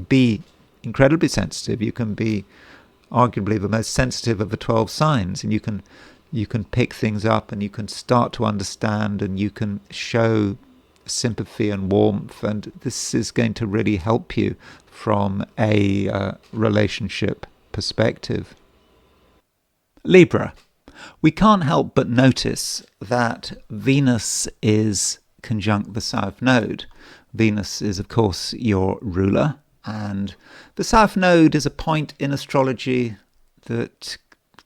S1: be incredibly sensitive. You can be arguably the most sensitive of the 12 signs, and you can pick things up, and you can start to understand, and you can show sympathy and warmth, and this is going to really help you from a relationship perspective. Libra. We can't help but notice that Venus is conjunct the South Node. Venus is, of course, your ruler, and the South Node is a point in astrology that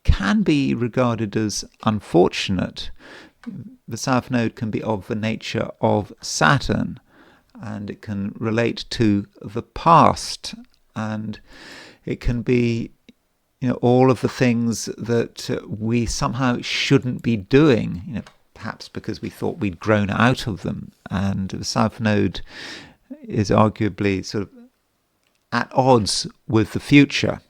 S1: can be regarded as unfortunate. The South Node can be of the nature of Saturn, and it can relate to the past, and it can be, all of the things that we somehow shouldn't be doing, perhaps because we thought we'd grown out of them. And the South Node is arguably sort of at odds with the future.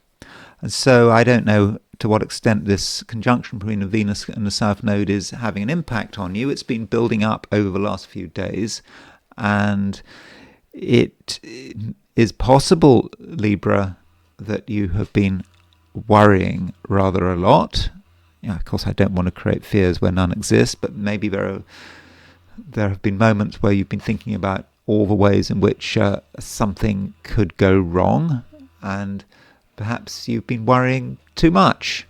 S1: And so I don't know to what extent this conjunction between the Venus and the South Node is having an impact on you. It's been building up over the last few days, and it is possible, Libra, that you have been worrying rather a lot. Of course, I don't want to create fears where none exist, but maybe there have been moments where you've been thinking about all the ways in which something could go wrong, and perhaps you've been worrying too much.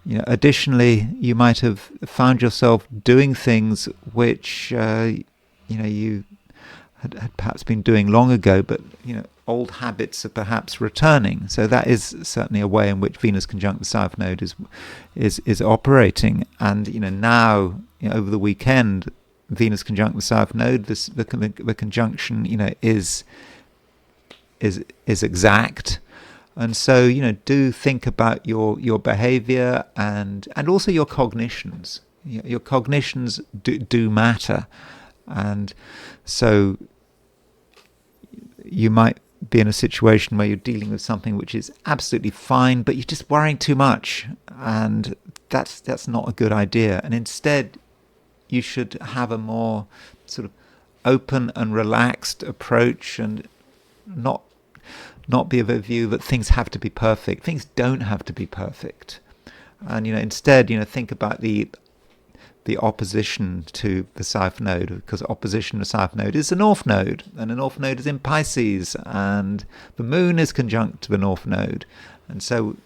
S1: Additionally, you might have found yourself doing things which you had perhaps been doing long ago, but old habits are perhaps returning. So that is certainly a way in which Venus conjunct the South Node is operating. And now, over the weekend, Venus conjunct the South Node, the conjunction is exact. And so do think about your behavior and also your cognitions. Your cognitions do matter, and so you might be in a situation where you're dealing with something which is absolutely fine, but you're just worrying too much, and that's not a good idea. And instead, you should have a more sort of open and relaxed approach, and not be of a view that things have to be perfect. Things don't have to be perfect, and instead, think about the opposition to the South Node, because opposition to the South Node is the North Node, and the North Node is in Pisces, and the Moon is conjunct to the North Node, and so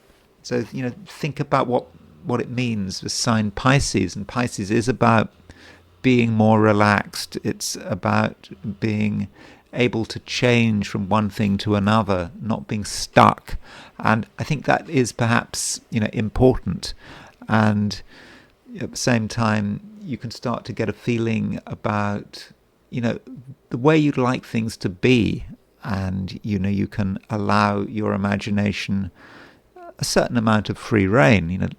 S1: think about what it means. The sign Pisces, and Pisces is about being more relaxed. It's about being able to change from one thing to another, not being stuck, and I think that is perhaps important. And at the same time, you can start to get a feeling about, the way you'd like things to be, and you can allow your imagination a certain amount of free rein.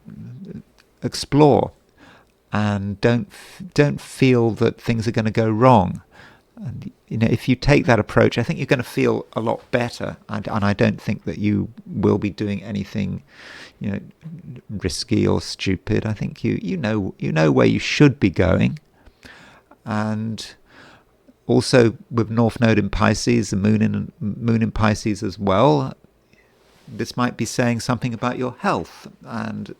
S1: Explore, and don't feel that things are going to go wrong. And if you take that approach, I think you're going to feel a lot better, and I don't think that you will be doing anything risky or stupid. I think you know where you should be going. And also with North Node in Pisces, the Moon in Pisces as well, this might be saying something about your health and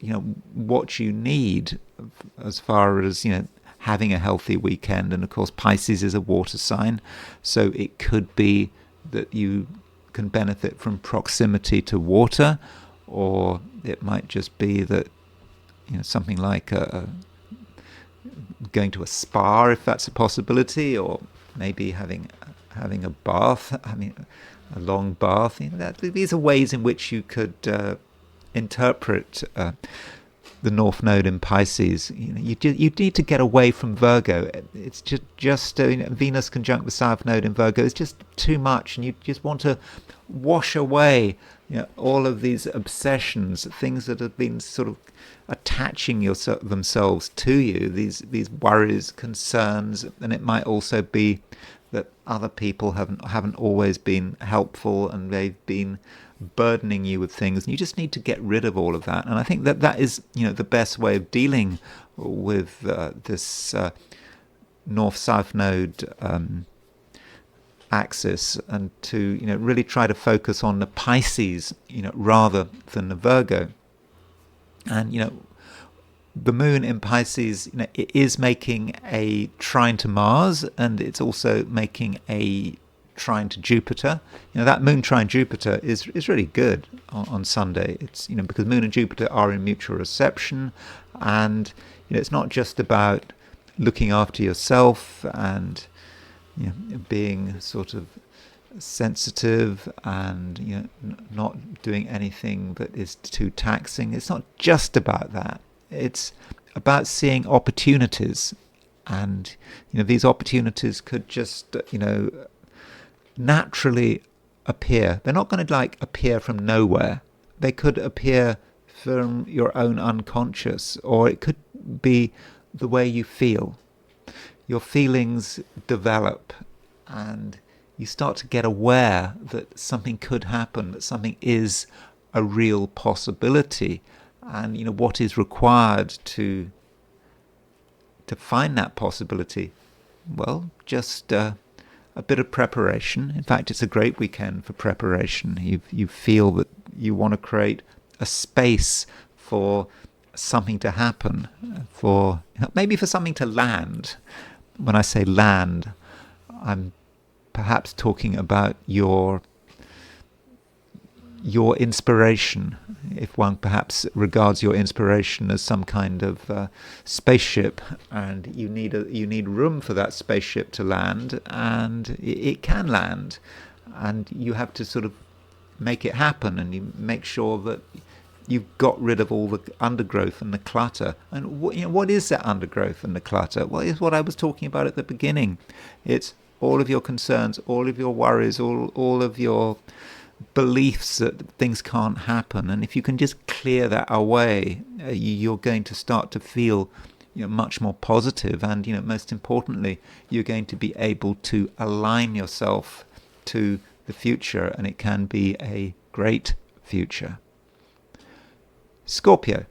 S1: what you need as far as having a healthy weekend. And of course, Pisces is a water sign, so it could be that you can benefit from proximity to water, or it might just be that something like going to a spa, if that's a possibility, or maybe having a bath, a long bath. These are ways in which you could interpret the North Node in Pisces. You need to get away from Virgo. It's just Venus conjunct the South Node in Virgo is just too much, and you just want to wash away all of these obsessions, things that have been sort of attaching themselves to you, these worries, concerns. And it might also be that other people haven't always been helpful, and they've been burdening you with things, and you just need to get rid of all of that. And I think that is the best way of dealing with this North-South Node axis, and to really try to focus on the Pisces rather than the Virgo. And, the moon in Pisces, it is making a trine to Mars, and it's also making a trine to Jupiter. That moon trine Jupiter is really good on Sunday. It's, because moon and Jupiter are in mutual reception, and, it's not just about looking after yourself and, being sort of sensitive and, not doing anything that is too taxing. It's not just about that. It's about seeing opportunities, and these opportunities could just naturally appear. They're not going to appear from nowhere. They could appear from your own unconscious, or it could be the way you feel. Your feelings develop, and you start to get aware that something could happen, that something is a real possibility. And what is required to find that possibility? Well, just a bit of preparation. In fact, it's a great weekend for preparation. You feel that you want to create a space for something to happen, for maybe for something to land. When I say land, I'm perhaps talking about your inspiration, if one perhaps regards your inspiration as some kind of spaceship, and you need room for that spaceship to land, and it can land, and you have to sort of make it happen, and you make sure that you've got rid of all the undergrowth and the clutter. And what is that undergrowth and the clutter? Well, it's what I was talking about at the beginning. It's all of your concerns, all of your worries, all of your beliefs that things can't happen. And if you can just clear that away, you're going to start to feel much more positive, and most importantly, you're going to be able to align yourself to the future, and it can be a great future. Scorpio,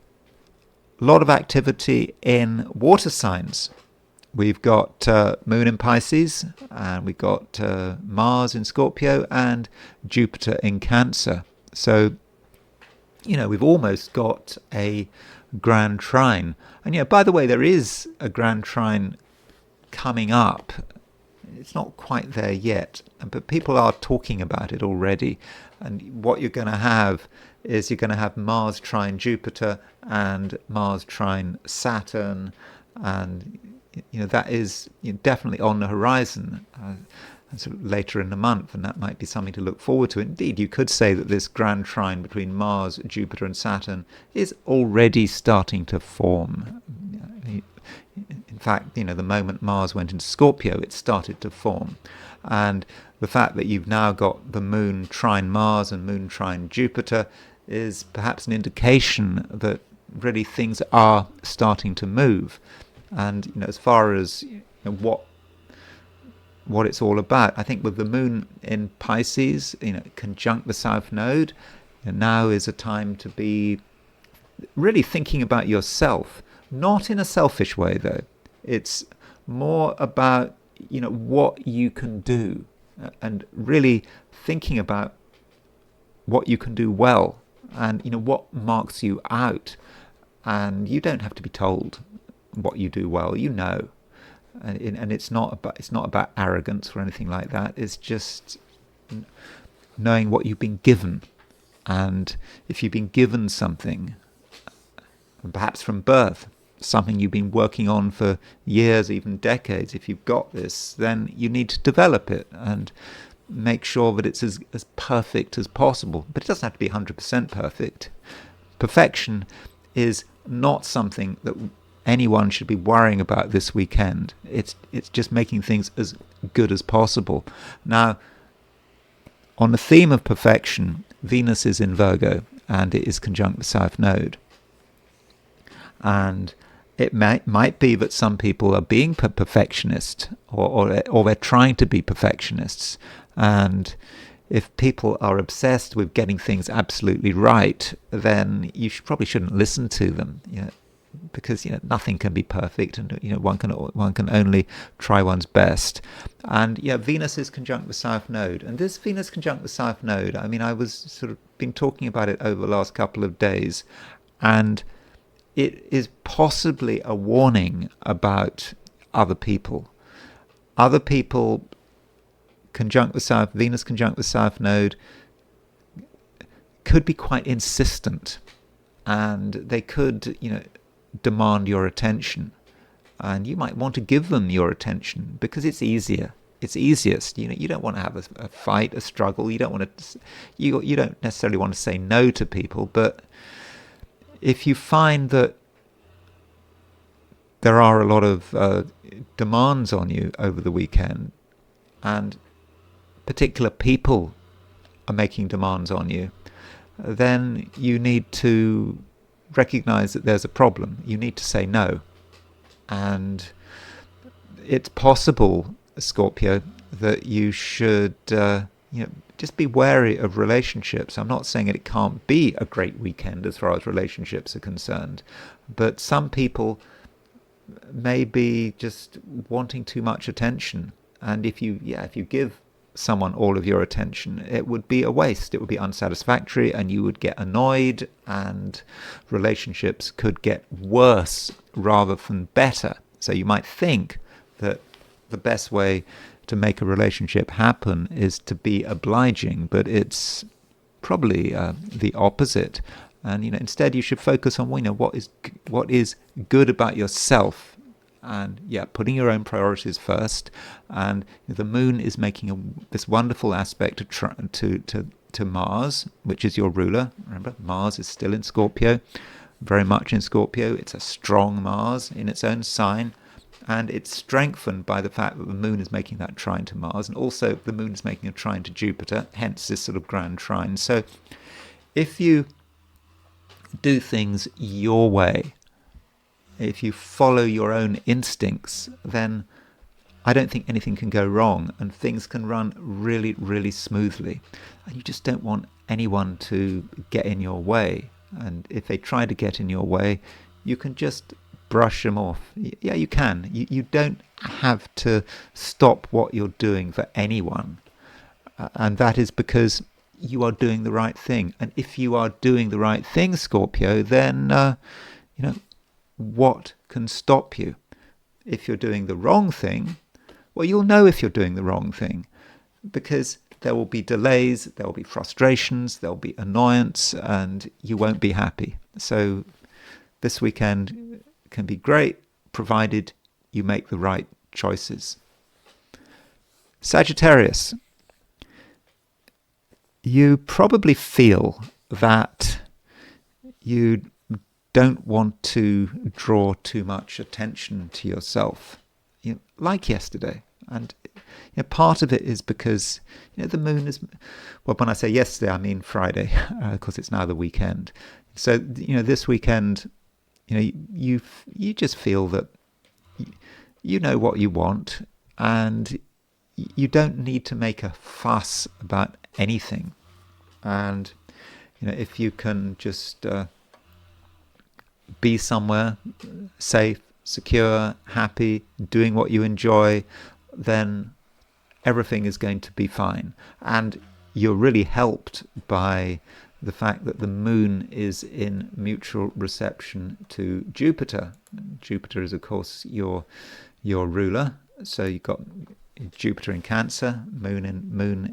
S1: a lot of activity in water signs. We've got Moon in Pisces, and we've got Mars in Scorpio, and Jupiter in Cancer. So, we've almost got a grand trine. And, by the way, there is a grand trine coming up. It's not quite there yet, but people are talking about it already. And what you're going to have is you're going to have Mars trine Jupiter and Mars trine Saturn, and that is definitely on the horizon sort of later in the month, and that might be something to look forward to. Indeed, you could say that this grand trine between Mars, Jupiter and Saturn is already starting to form. In fact, the moment Mars went into Scorpio, it started to form. And the fact that you've now got the Moon trine Mars and Moon trine Jupiter is perhaps an indication that really things are starting to move. And as far as what it's all about, I think with the Moon in Pisces, conjunct the South Node, now is a time to be really thinking about yourself, not in a selfish way though. It's more about what you can do, and really thinking about what you can do well, and what marks you out. And you don't have to be told what you do well, and it's not about arrogance or anything like that. It's just knowing what you've been given, and if you've been given something, perhaps from birth, something you've been working on for years, even decades, if you've got this, then you need to develop it and make sure that it's as perfect as possible. But it doesn't have to be 100% perfect. Perfection is not something that anyone should be worrying about this weekend. It's just making things as good as possible. Now, on the theme of perfection, Venus is in Virgo, and it is conjunct the South Node. And it might be that some people are being perfectionist, or they're trying to be perfectionists. And if people are obsessed with getting things absolutely right, then you probably shouldn't listen to them. Because nothing can be perfect, and one can only try one's best. And Venus is conjunct the South Node, and this Venus conjunct the South Node, I was sort of been talking about it over the last couple of days, and it is possibly a warning about other people. Other people conjunct the South, Venus conjunct the South Node, could be quite insistent, and they could, demand your attention, and you might want to give them your attention because it's easier. It's easiest. You don't want to have a fight, a struggle. You don't want to. You don't necessarily want to say no to people, but if you find that there are a lot of demands on you over the weekend, and particular people are making demands on you, then you need to recognize that there's a problem. You need to say no. And it's possible, Scorpio, that you should just be wary of relationships. I'm not saying that it can't be a great weekend as far as relationships are concerned, but some people may be just wanting too much attention. And if you give someone all of your attention, it would be a waste. It would be unsatisfactory, and you would get annoyed, and relationships could get worse rather than better. So you might think that the best way to make a relationship happen is to be obliging, but it's probably the opposite. And instead you should focus on what is good about yourself, and putting your own priorities first. And the moon is making this wonderful aspect to Mars, which is your ruler. Remember, Mars is still in Scorpio, very much in Scorpio. It's a strong Mars in its own sign, and it's strengthened by the fact that the moon is making that trine to Mars, and also the moon is making a trine to Jupiter, hence this sort of grand trine. So if you do things your way, if you follow your own instincts, then I don't think anything can go wrong, and things can run really, really smoothly. And you just don't want anyone to get in your way. And if they try to get in your way, you can just brush them off. Yeah, you can. You don't have to stop what you're doing for anyone. And that is because you are doing the right thing. And if you are doing the right thing, Scorpio, then, what can stop you? If you're doing the wrong thing, well, you'll know if you're doing the wrong thing, because there will be delays, there will be frustrations, there will be annoyance, and you won't be happy. So this weekend can be great, provided you make the right choices. Sagittarius, you probably feel that you don't want to draw too much attention to yourself, like yesterday. And part of it is because the moon is, well, when I say yesterday, I mean Friday, because it's now the weekend. So this weekend, you just feel that you know what you want, and you don't need to make a fuss about anything. And if you can just be somewhere safe, secure, happy, doing what you enjoy, then everything is going to be fine. And you're really helped by the fact that the moon is in mutual reception to Jupiter. Jupiter is, of course, your ruler. So you've got Jupiter in Cancer, moon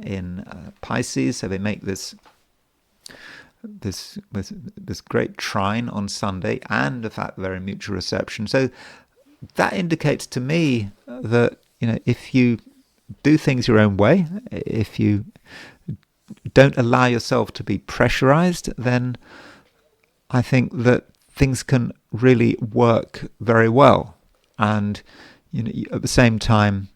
S1: in Pisces. So they make this great trine on Sunday, and the fact that they're in mutual reception. So that indicates to me that if you do things your own way, if you don't allow yourself to be pressurized, then I think that things can really work very well. And at the same time,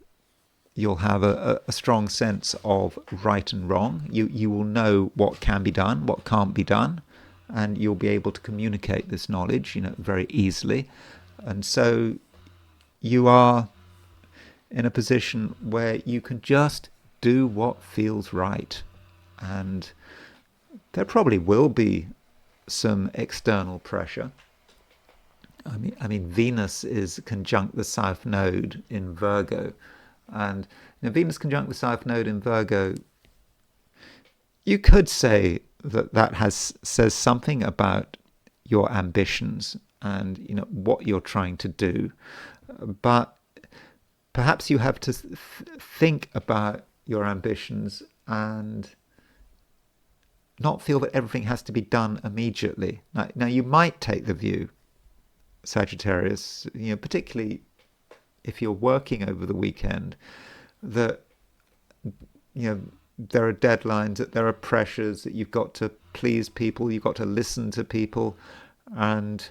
S1: you'll have a strong sense of right and wrong. You will know what can be done, what can't be done, and you'll be able to communicate this knowledge, very easily. And so you are in a position where you can just do what feels right. And there probably will be some external pressure. I mean, Venus is conjunct the South Node in Virgo. And Venus conjunct the South Node in Virgo, you could say that says something about your ambitions and what you're trying to do. But perhaps you have to think about your ambitions and not feel that everything has to be done immediately. Now you might take the view, Sagittarius, particularly if you're working over the weekend, that there are deadlines, that there are pressures, that you've got to please people, you've got to listen to people, and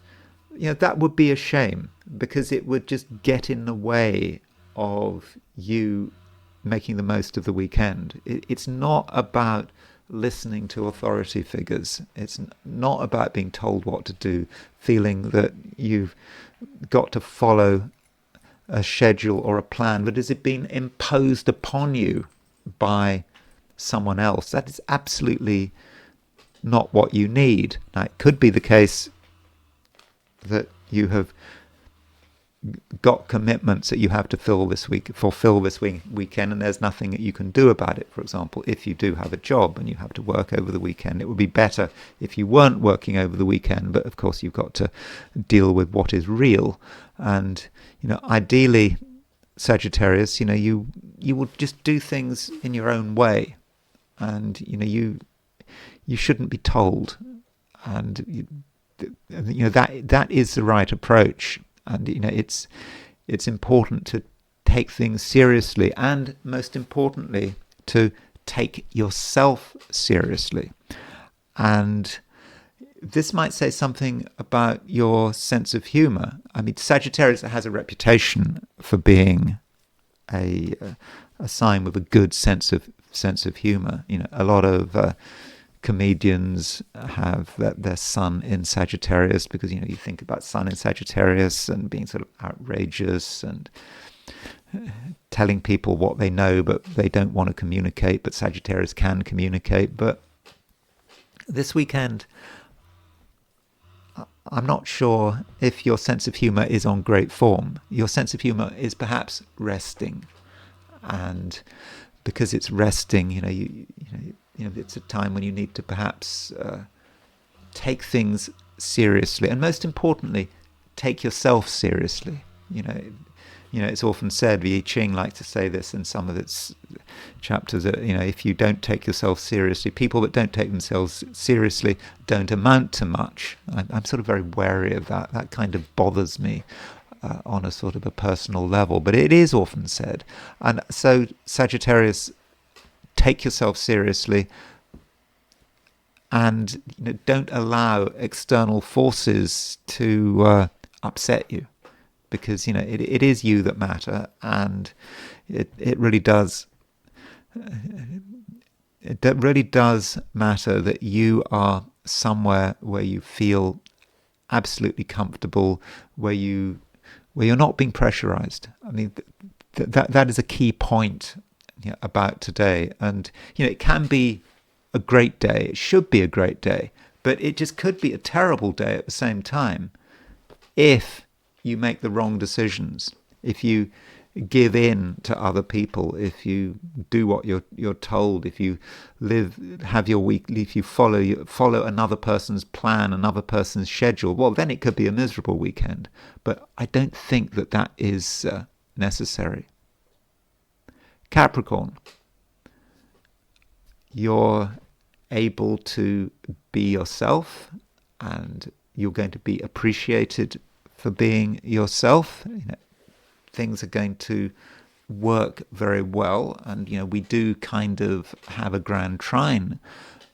S1: that would be a shame, because it would just get in the way of you making the most of the weekend. It's not about listening to authority figures. It's not about being told what to do, feeling that you've got to follow a schedule or a plan that has been imposed upon you by someone else. That is absolutely not what you need. Now, it could be the case that you have got commitments that you have to fulfill this weekend, and there's nothing that you can do about it. For example, if you do have a job and you have to work over the weekend, it would be better if you weren't working over the weekend, but of course you've got to deal with what is real. And ideally, Sagittarius, you would just do things in your own way, and you shouldn't be told, and that is the right approach. And it's important to take things seriously, and most importantly, to take yourself seriously. And this might say something about your sense of humor. I mean, Sagittarius has a reputation for being a sign with a good sense of humor. A lot of comedians have their sun in Sagittarius, because you think about sun in Sagittarius and being sort of outrageous and telling people what they know but they don't want to communicate, but Sagittarius can communicate. But this weekend, I'm not sure if your sense of humor is on great form. Your sense of humor is perhaps resting, and because it's resting, it's a time when you need to perhaps take things seriously, and most importantly, take yourself seriously. It's often said, the I Ching likes to say this in some of its chapters, that if you don't take yourself seriously, people that don't take themselves seriously don't amount to much. I'm sort of very wary of that. That kind of bothers me on a sort of a personal level, but it is often said. And so, Sagittarius, take yourself seriously, and don't allow external forces to upset you, because it is you that matter, and it really does matter that you are somewhere where you feel absolutely comfortable, where you're not being pressurized. I mean, that is a key point about today. And it can be a great day, it should be a great day, but it just could be a terrible day at the same time if you make the wrong decisions, if you give in to other people, if you do what you're told, if you have your weekly, if you follow another person's plan, another person's schedule, well, then it could be a miserable weekend. But I don't think that is necessary. Capricorn, you're able to be yourself, and you're going to be appreciated for being yourself. Things are going to work very well, and we do kind of have a grand trine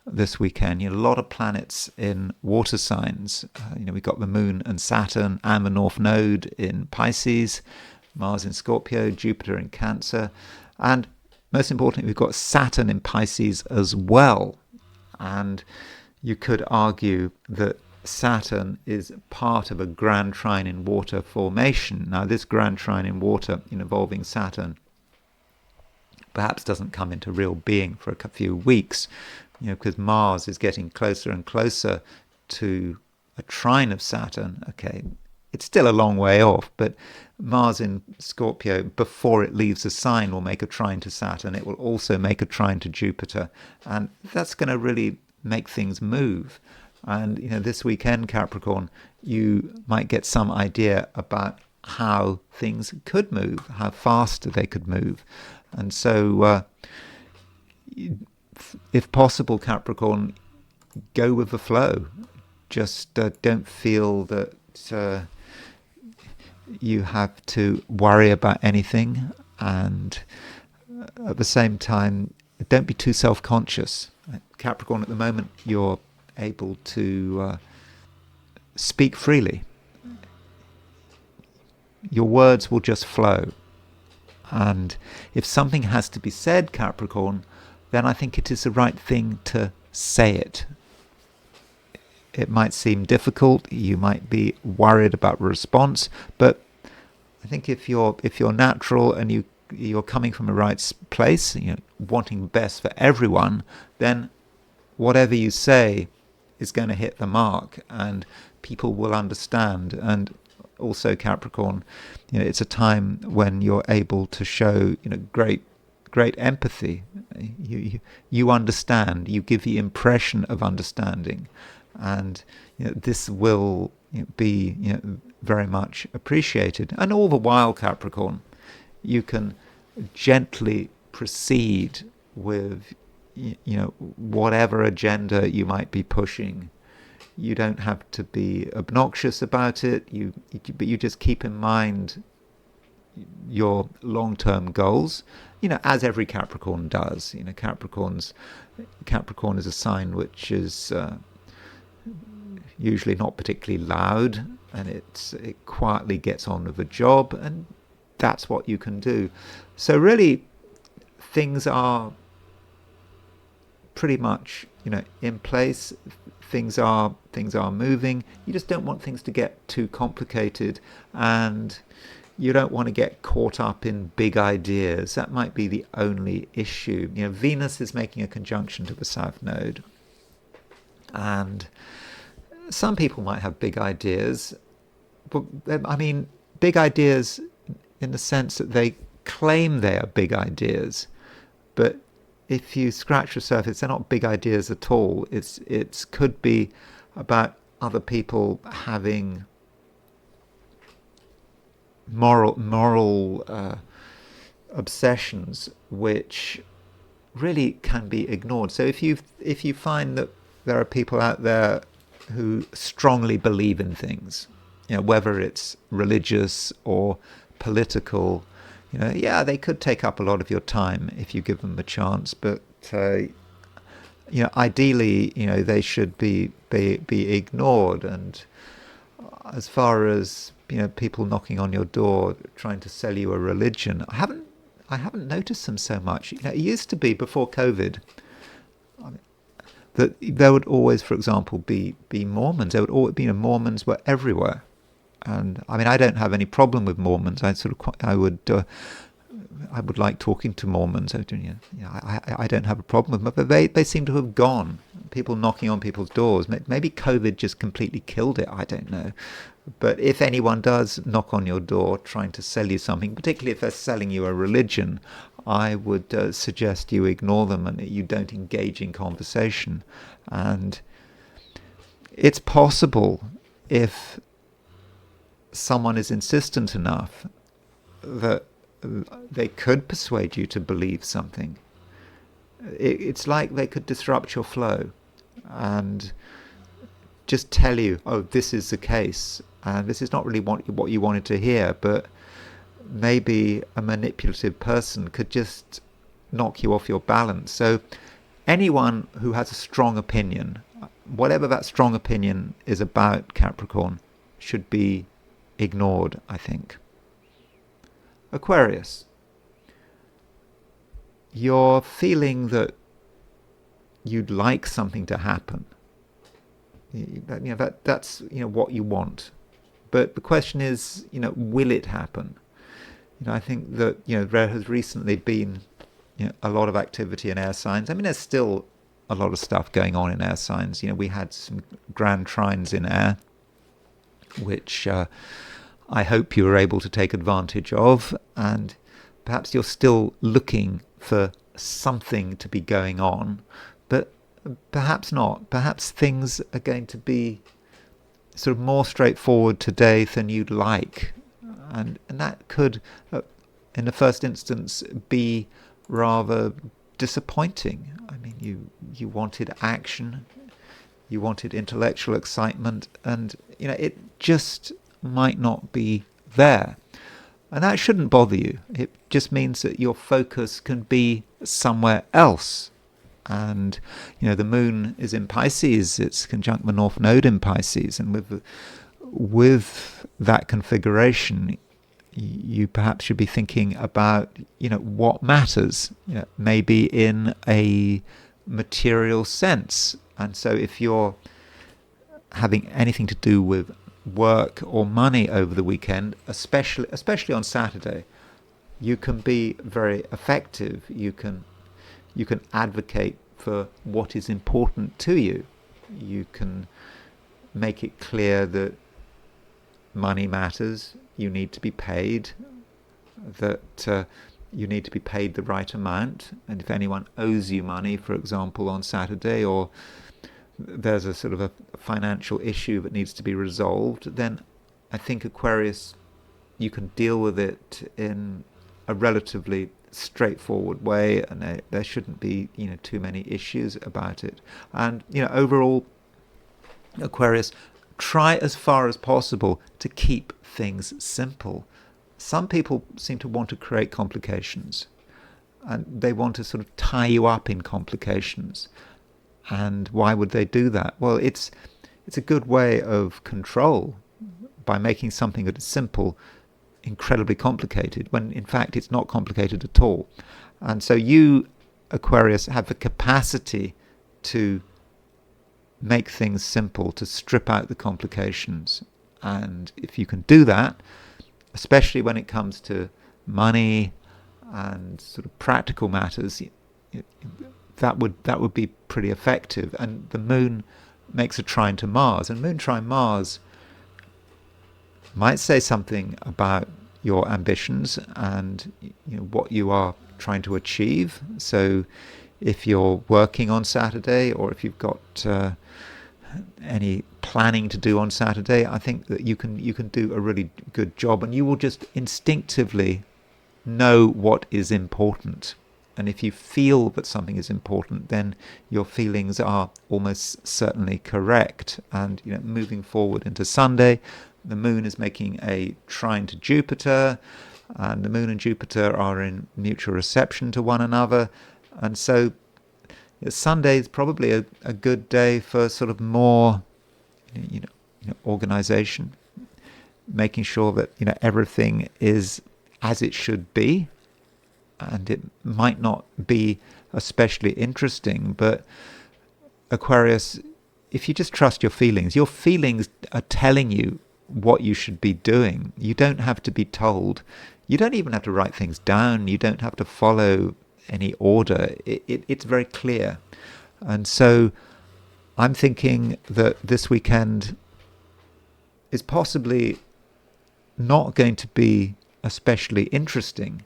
S1: this weekend. A lot of planets in water signs. We've got the Moon and Saturn and the North Node in Pisces, Mars in Scorpio, Jupiter in Cancer, and most importantly, we've got Saturn in Pisces as well. And you could argue that Saturn is part of a grand trine in water formation. Now, this grand trine in water involving Saturn perhaps doesn't come into real being for a few weeks, because Mars is getting closer and closer to a trine of Saturn. Okay, it's still a long way off, but Mars in Scorpio, before it leaves the sign, will make a trine to Saturn. It will also make a trine to Jupiter, and that's going to really make things move. And this weekend, Capricorn, you might get some idea about how things could move, how fast they could move. And so, if possible, Capricorn, go with the flow. Just don't feel that you have to worry about anything, and at the same time, don't be too self-conscious. Capricorn, at the moment, you're able to speak freely. Your words will just flow. And if something has to be said, Capricorn, then I think it is the right thing to say it. It might seem difficult, you might be worried about the response, but I think if you're natural and you're coming from the right place, wanting best for everyone, then whatever you say is going to hit the mark and people will understand. And also, Capricorn, it's a time when you're able to show great empathy. You understand, you give the impression of understanding, and this will be very much appreciated. And all the while, Capricorn, you can gently proceed with whatever agenda you might be pushing. You don't have to be obnoxious about it. But you just keep in mind your long-term goals. As every Capricorn does. Capricorn is a sign which is usually not particularly loud, and it quietly gets on with the job, and that's what you can do. So really, things are pretty much in place. Things are moving. You just don't want things to get too complicated, and you don't want to get caught up in big ideas. That might be the only issue. Venus is making a conjunction to the South Node, and some people might have big ideas, but big ideas in the sense that they claim they are big ideas, but if you scratch the surface, they're not big ideas at all. It could be about other people having moral obsessions which really can be ignored. So if you find that there are people out there who strongly believe in things, whether it's religious or political, they could take up a lot of your time if you give them a chance. But ideally, they should be ignored. And as far as people knocking on your door trying to sell you a religion, I haven't noticed them so much. It used to be before COVID that there would always, for example, be Mormons. There would always be Mormons were everywhere. And I don't have any problem with Mormons. I would like talking to Mormons. I don't have a problem with them, but they seem to have gone. People knocking on people's doors. Maybe COVID just completely killed it. I don't know. But if anyone does knock on your door trying to sell you something, particularly if they're selling you a religion, I would suggest you ignore them and you don't engage in conversation. And it's possible, if someone is insistent enough, that they could persuade you to believe something. It's like they could disrupt your flow and just tell you, oh, this is the case, and this is not really what you wanted to hear, but maybe a manipulative person could just knock you off your balance. So anyone who has a strong opinion, whatever that strong opinion is about, Capricorn, should be ignored, I think. Aquarius, you're feeling that you'd like something to happen. That's what you want. But the question is, will it happen? I think that there has recently been a lot of activity in air signs. There's still a lot of stuff going on in air signs. We had some grand trines in air, which I hope you were able to take advantage of, and perhaps you're still looking for something to be going on, but perhaps not. Perhaps things are going to be sort of more straightforward today than you'd like. And that could, in the first instance, be rather disappointing. I mean, you wanted action, you wanted intellectual excitement, and it just might not be there. And that shouldn't bother you. It just means that your focus can be somewhere else. And the moon is in Pisces, it's conjunct the North Node in Pisces, and with that configuration, you perhaps should be thinking about what matters, maybe in a material sense. And so if you're having anything to do with work or money over the weekend, especially on Saturday, you can be very effective. You can advocate for what is important to you. You can make it clear that money matters, you need to be paid, that you need to be paid the right amount, and if anyone owes you money, for example, on Saturday, or there's a sort of a financial issue that needs to be resolved, then I think Aquarius, you can deal with it in a relatively straightforward way, and there shouldn't be too many issues about it. And overall, Aquarius, try as far as possible to keep things simple. Some people seem to want to create complications, and they want to sort of tie you up in complications. And why would they do that? Well, it's a good way of control, by making something that is simple incredibly complicated, when in fact it's not complicated at all. And so you, Aquarius, have the capacity to make things simple, to strip out the complications. And if you can do that, especially when it comes to money and sort of practical matters, that would be pretty effective. And the moon makes a trine to Mars, and moon trine Mars might say something about your ambitions and what you are trying to achieve. So if you're working on Saturday, or if you've got any planning to do on Saturday, I think that you can do a really good job, and you will just instinctively know what is important. And if you feel that something is important, then your feelings are almost certainly correct. And moving forward into Sunday, the moon is making a trine to Jupiter, and the moon and Jupiter are in mutual reception to one another. And so Sunday is probably a good day for sort of more organization, making sure that everything is as it should be. And it might not be especially interesting, but Aquarius, if you just trust your feelings are telling you what you should be doing. You don't have to be told. You don't even have to write things down. You don't have to follow any order. It's very clear. And so I'm thinking that this weekend is possibly not going to be especially interesting,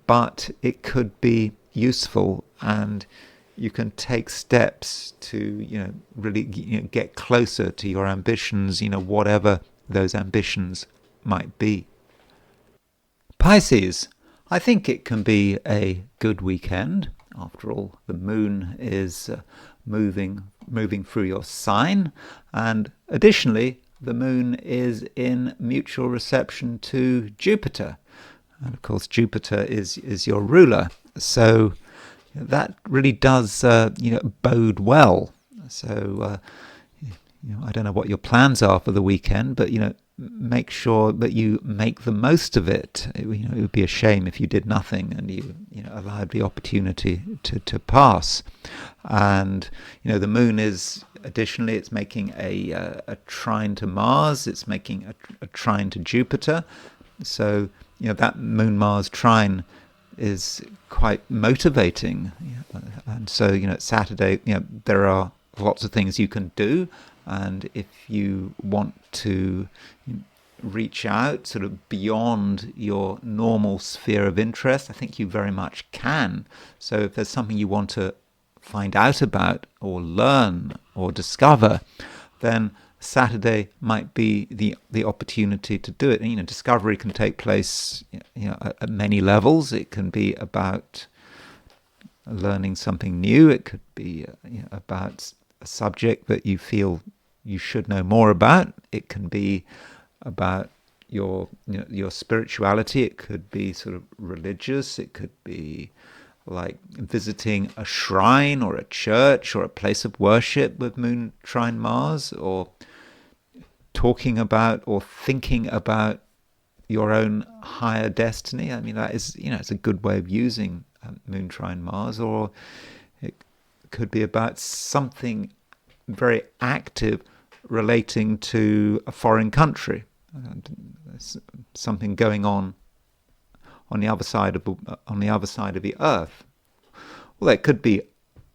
S1: but it could be useful, and you can take steps to really get closer to your ambitions, whatever those ambitions might be. Pisces, I think it can be a good weekend. After all, the moon is moving through your sign, and additionally the moon is in mutual reception to Jupiter. And of course, Jupiter is your ruler, so that really does bode well. So I don't know what your plans are for the weekend, but make sure that you make the most of it. It would be a shame if you did nothing and you allowed the opportunity to pass. And the moon is additionally, it's making a trine to Mars. It's making a trine to Jupiter. So that Moon-Mars trine is quite motivating. And so, Saturday, there are lots of things you can do. And if you want to reach out sort of beyond your normal sphere of interest, I think you very much can. So if there's something you want to find out about or learn or discover, then Saturday might be the opportunity to do it. And, discovery can take place, at many levels. It can be about learning something new. It could be about a subject that you feel you should know more about. It can be about your spirituality. It could be sort of religious. It could be like visiting a shrine or a church or a place of worship with Moon trine Mars, or talking about or thinking about your own higher destiny. I mean, that is, it's a good way of using Moon trine Mars. Or it could be about something very active relating to a foreign country, something going on the other side of the earth. Well, there could be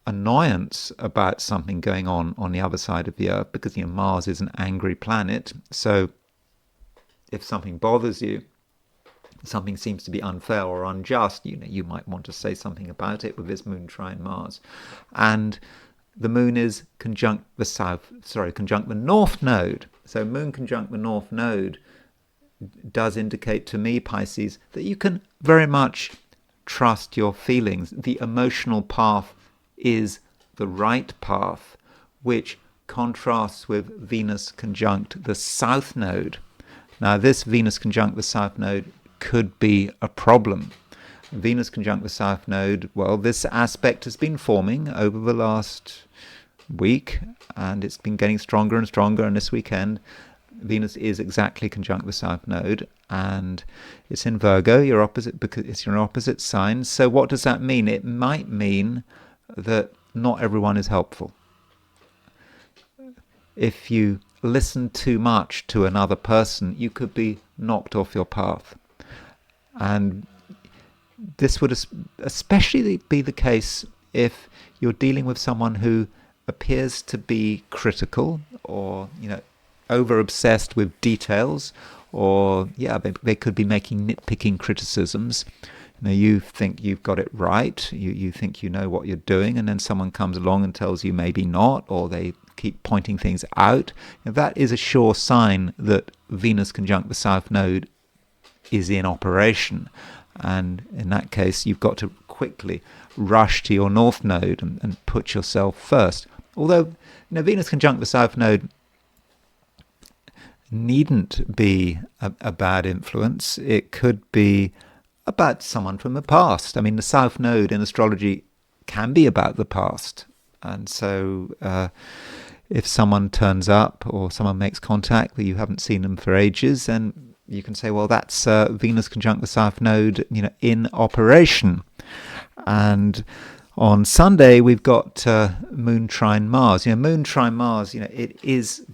S1: annoyance about something going on the other side of the earth, because Mars is an angry planet. So if something bothers you, something seems to be unfair or unjust, you might want to say something about it with this Moon trine Mars. And the Moon is conjunct the North Node. So Moon conjunct the North Node does indicate to me, Pisces, that you can very much trust your feelings. The emotional path is the right path, which contrasts with Venus conjunct the South Node. Now, this Venus conjunct the South Node could be a problem. Venus conjunct the South Node, well, this aspect has been forming over the last week, and it's been getting stronger and stronger. And this weekend, Venus is exactly conjunct the South Node, and it's in Virgo, your opposite, because it's your opposite sign. So what does that mean? It might mean that not everyone is helpful. If you listen too much to another person, you could be knocked off your path. And this would especially be the case if you're dealing with someone who appears to be critical, or over obsessed with details, or they could be making nitpicking criticisms. You think you've got it right, you think you know what you're doing, and then someone comes along and tells you maybe not, or they keep pointing things out. That is a sure sign that Venus conjunct the South Node is in operation. And in that case, you've got to quickly rush to your North Node and put yourself first. Although Venus conjunct the South Node needn't be a bad influence. It could be about someone from the past. I mean, the South Node in astrology can be about the past. And so if someone turns up or someone makes contact that you haven't seen them for ages, then you can say, well, that's Venus conjunct the South Node, in operation. And on Sunday, we've got Moon trine Mars. Moon trine Mars, it is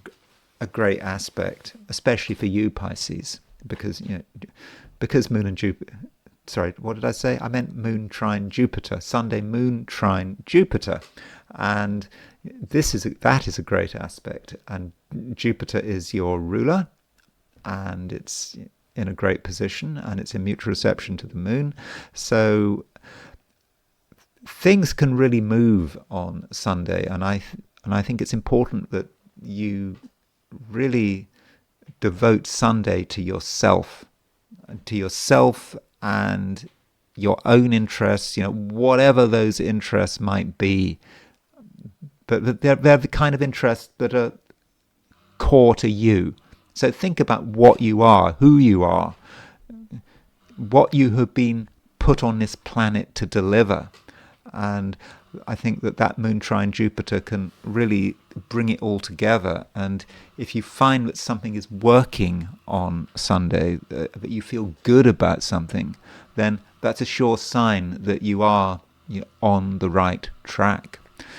S1: a great aspect, especially for you, Pisces, because Moon and Jupiter. Sorry, what did I say? I meant Moon trine Jupiter. Sunday, Moon trine Jupiter, and that is a great aspect. And Jupiter is your ruler, and it's in a great position, and it's in mutual reception to the Moon. So things can really move on Sunday, and I think it's important that you really devote Sunday to yourself and your own interests, whatever those interests might be. But they're the kind of interests that are core to you. So think about what you are, who you are, what you have been put on this planet to deliver. And I think that Moon trine Jupiter can really bring it all together. And if you find that something is working on Sunday, that you feel good about something, then that's a sure sign that you are on the right track.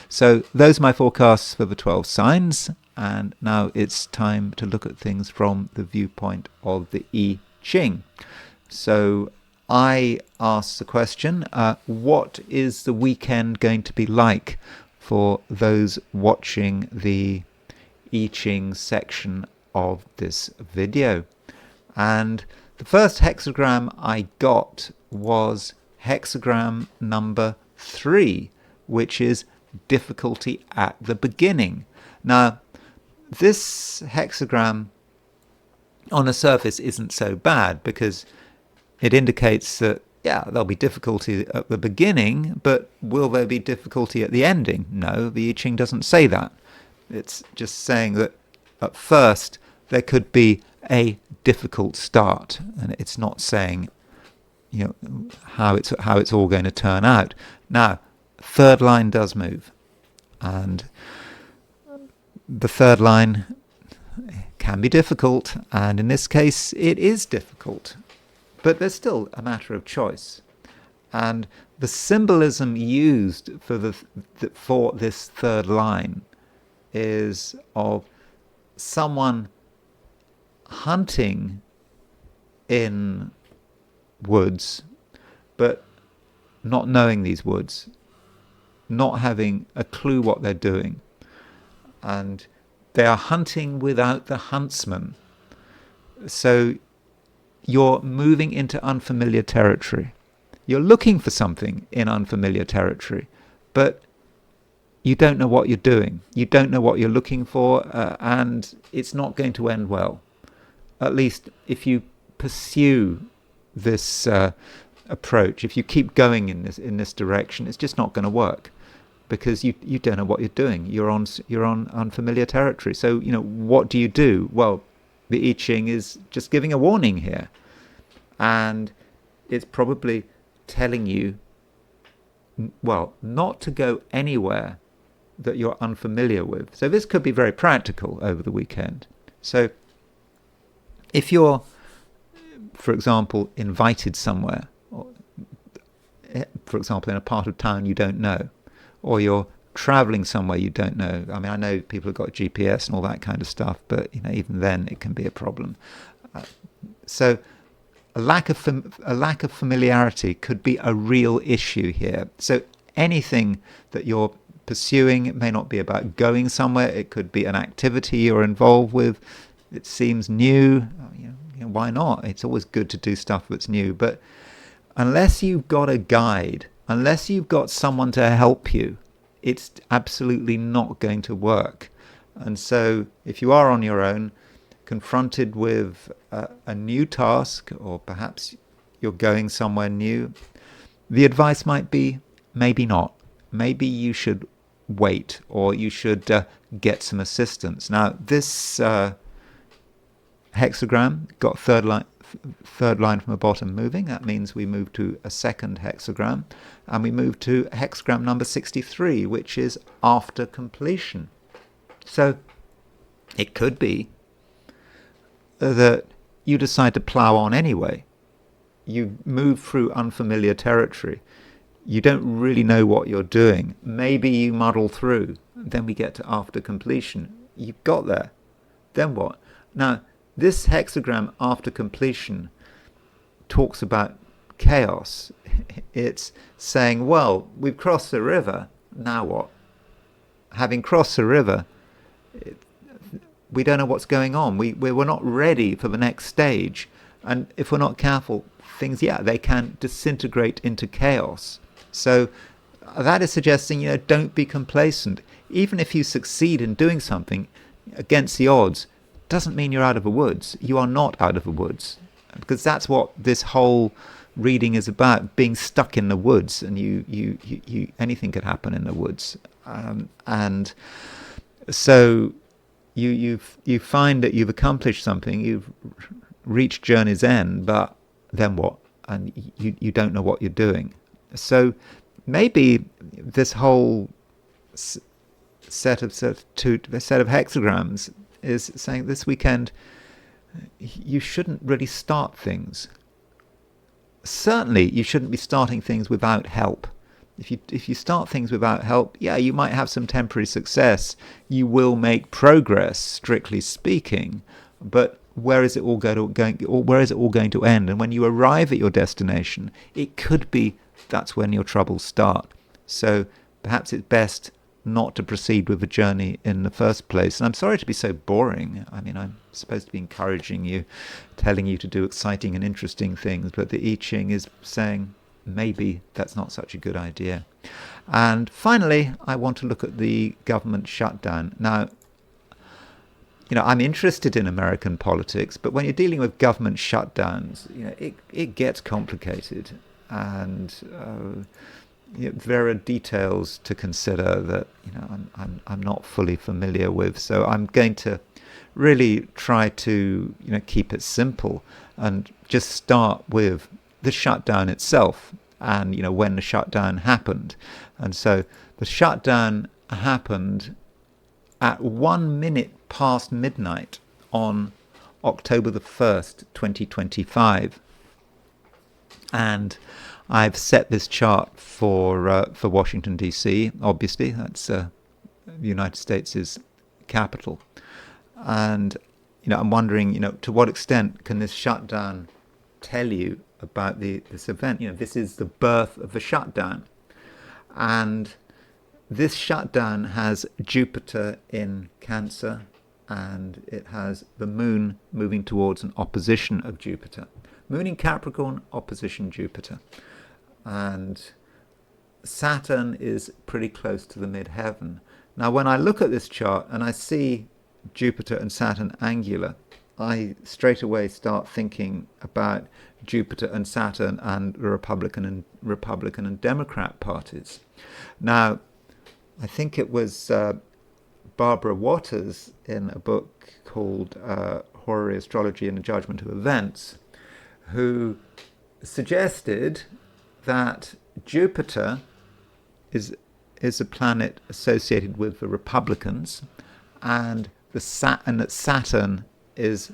S1: So those are my forecasts for the 12 signs. And now it's time to look at things from the viewpoint of the I Ching. So I asked the question, what is the weekend going to be like for those watching the I Ching section of this video? And the first hexagram I got was hexagram number 3, which is difficulty at the beginning. Now, this hexagram on the surface isn't so bad, because it indicates that, yeah, there'll be difficulty at the beginning, but will there be difficulty at the ending? No, the I Ching doesn't say that. It's just saying that at first there could be a difficult start, and it's not saying, how it's all going to turn out. Now, third line does move, and the third line can be difficult, and in this case it is difficult, but there's still a matter of choice. And the symbolism used for this third line is of someone hunting in woods, but not knowing these woods, not having a clue what they're doing, and they are hunting without the huntsman. So you're moving into unfamiliar territory. You're looking for something in unfamiliar territory, but you don't know what you're doing. You don't know what you're looking for, and it's not going to end well. At least if you pursue this approach, if you keep going in this direction, it's just not going to work, because you don't know what you're doing. You're on unfamiliar territory. So what do you do? Well, the I Ching is just giving a warning here, and it's probably telling you, well, not to go anywhere that you're unfamiliar with. So this could be very practical over the weekend. So if you're, for example, invited somewhere, or, for example, in a part of town you don't know, or you're traveling somewhere you don't know. I mean, I know people have got GPS and all that kind of stuff, but even then it can be a problem. So a lack of familiarity could be a real issue here. So anything that you're pursuing, it may not be about going somewhere. It could be an activity you're involved with. It seems new. Why not? It's always good to do stuff that's new. But unless you've got a guide, unless you've got someone to help you, it's absolutely not going to work. And so if you are on your own, confronted with a new task, or perhaps you're going somewhere new, the advice might be maybe not. Maybe you should wait, or you should get some assistance. Now, this hexagram got third line from the bottom moving. That means we move to a second hexagram, and we move to hexagram number 63, which is after completion. So it could be that you decide to plow on anyway. You move through unfamiliar territory. You don't really know what you're doing. Maybe you muddle through. Then we get to after completion. You've got there. Then what? Now, this hexagram after completion talks about chaos. It's saying, well, we've crossed the river. Now what? Having crossed the river, we don't know what's going on. We're not ready for the next stage. And if we're not careful, things, they can disintegrate into chaos. So that is suggesting, don't be complacent. Even if you succeed in doing something against the odds, doesn't mean you're out of the woods. You are not out of the woods, because that's what this whole reading is about, being stuck in the woods, and you anything could happen in the woods. And so you find that you've accomplished something, you've reached journey's end, but then what? And you don't know what you're doing. So maybe this whole set of hexagrams is saying this weekend you shouldn't really start things. Certainly you shouldn't be starting things without help. If you start things without help, you might have some temporary success. You will make progress, strictly speaking, but where is it all going to end? And when you arrive at your destination, it could be that's when your troubles start. So perhaps it's best not to proceed with the journey in the first place. And I'm sorry to be so boring. I mean, I'm supposed to be encouraging you, telling you to do exciting and interesting things, but the I Ching is saying maybe that's not such a good idea. And finally, I want to look at the government shutdown. Now, I'm interested in American politics, but when you're dealing with government shutdowns, it gets complicated, and there are details to consider that I'm not fully familiar with. So I'm going to really try to keep it simple and just start with the shutdown itself, and when the shutdown happened. And so the shutdown happened at 1 minute past midnight on October the 1st, 2025. And I've set this chart for Washington, D.C., obviously. That's the United States' capital. And, I'm wondering, to what extent can this shutdown tell you about this event? This is the birth of the shutdown. And this shutdown has Jupiter in Cancer, and it has the moon moving towards an opposition of Jupiter. Moon in Capricorn, opposition Jupiter. And Saturn is pretty close to the midheaven. Now, when I look at this chart and I see Jupiter and Saturn angular, I straight away start thinking about Jupiter and Saturn and the Republican and Democrat parties. Now, I think it was Barbara Waters in a book called Astrology and the Judgment of Events, who suggested that Jupiter is a planet associated with the Republicans, and that Saturn is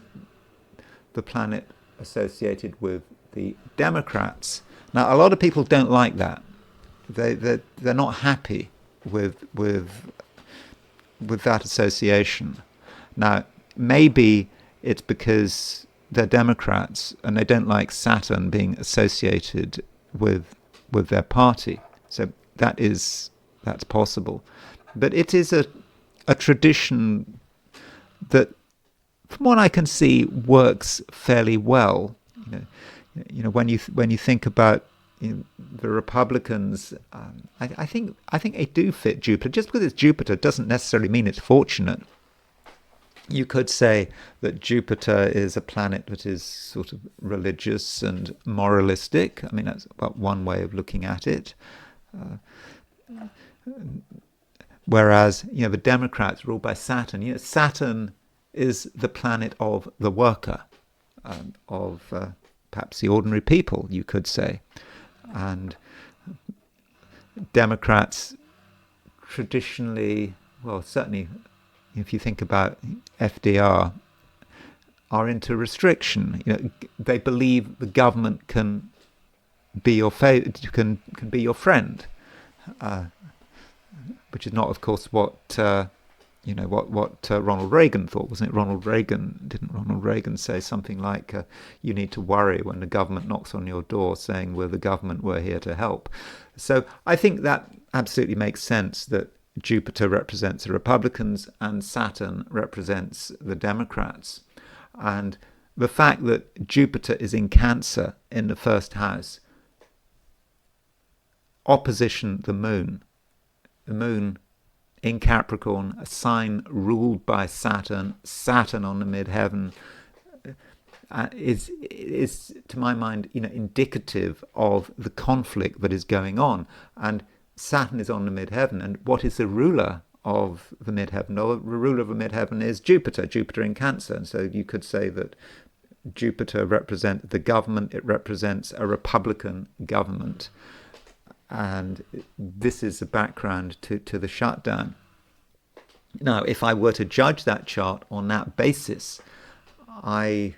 S1: the planet associated with the Democrats. Now, a lot of people don't like that. They're not happy with that association. Now, maybe it's because they're Democrats and they don't like Saturn being associated with their party. So that's possible. But it is a tradition that, from what I can see, works fairly well. When you think about the Republicans, I think they do fit Jupiter. Just because it's Jupiter doesn't necessarily mean it's fortunate. You could say that Jupiter is a planet that is sort of religious and moralistic. I mean, that's about one way of looking at it. Whereas, the Democrats ruled by Saturn. Saturn is the planet of the worker, of perhaps the ordinary people, you could say. And Democrats traditionally, well, certainly if you think about FDR, are into restriction. They believe the government can be your can be your friend, which is not, of course, what Ronald Reagan thought, wasn't it? Didn't Ronald Reagan say something like, you need to worry when the government knocks on your door saying, we're the government, we're here to help. So I think that absolutely makes sense, that Jupiter represents the Republicans and Saturn represents the Democrats. And the fact that Jupiter is in Cancer in the first house, opposition the moon in Capricorn, a sign ruled by Saturn on the midheaven, is to my mind, indicative of the conflict that is going on. And Saturn is on the midheaven, and what is the ruler of the midheaven? Well, the ruler of the midheaven is Jupiter in Cancer. And so you could say that Jupiter represents the government, it represents a Republican government. And this is the background to the shutdown. Now, if I were to judge that chart on that basis, I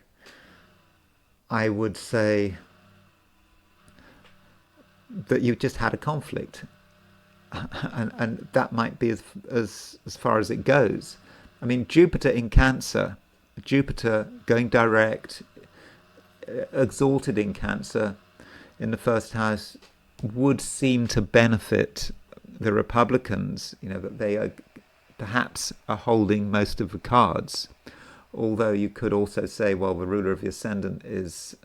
S1: would say that you just had a conflict. And that might be as far as it goes. I mean, Jupiter in Cancer, Jupiter going direct, exalted in Cancer in the first house, would seem to benefit the Republicans, that they are perhaps holding most of the cards. Although you could also say, well, the ruler of the ascendant is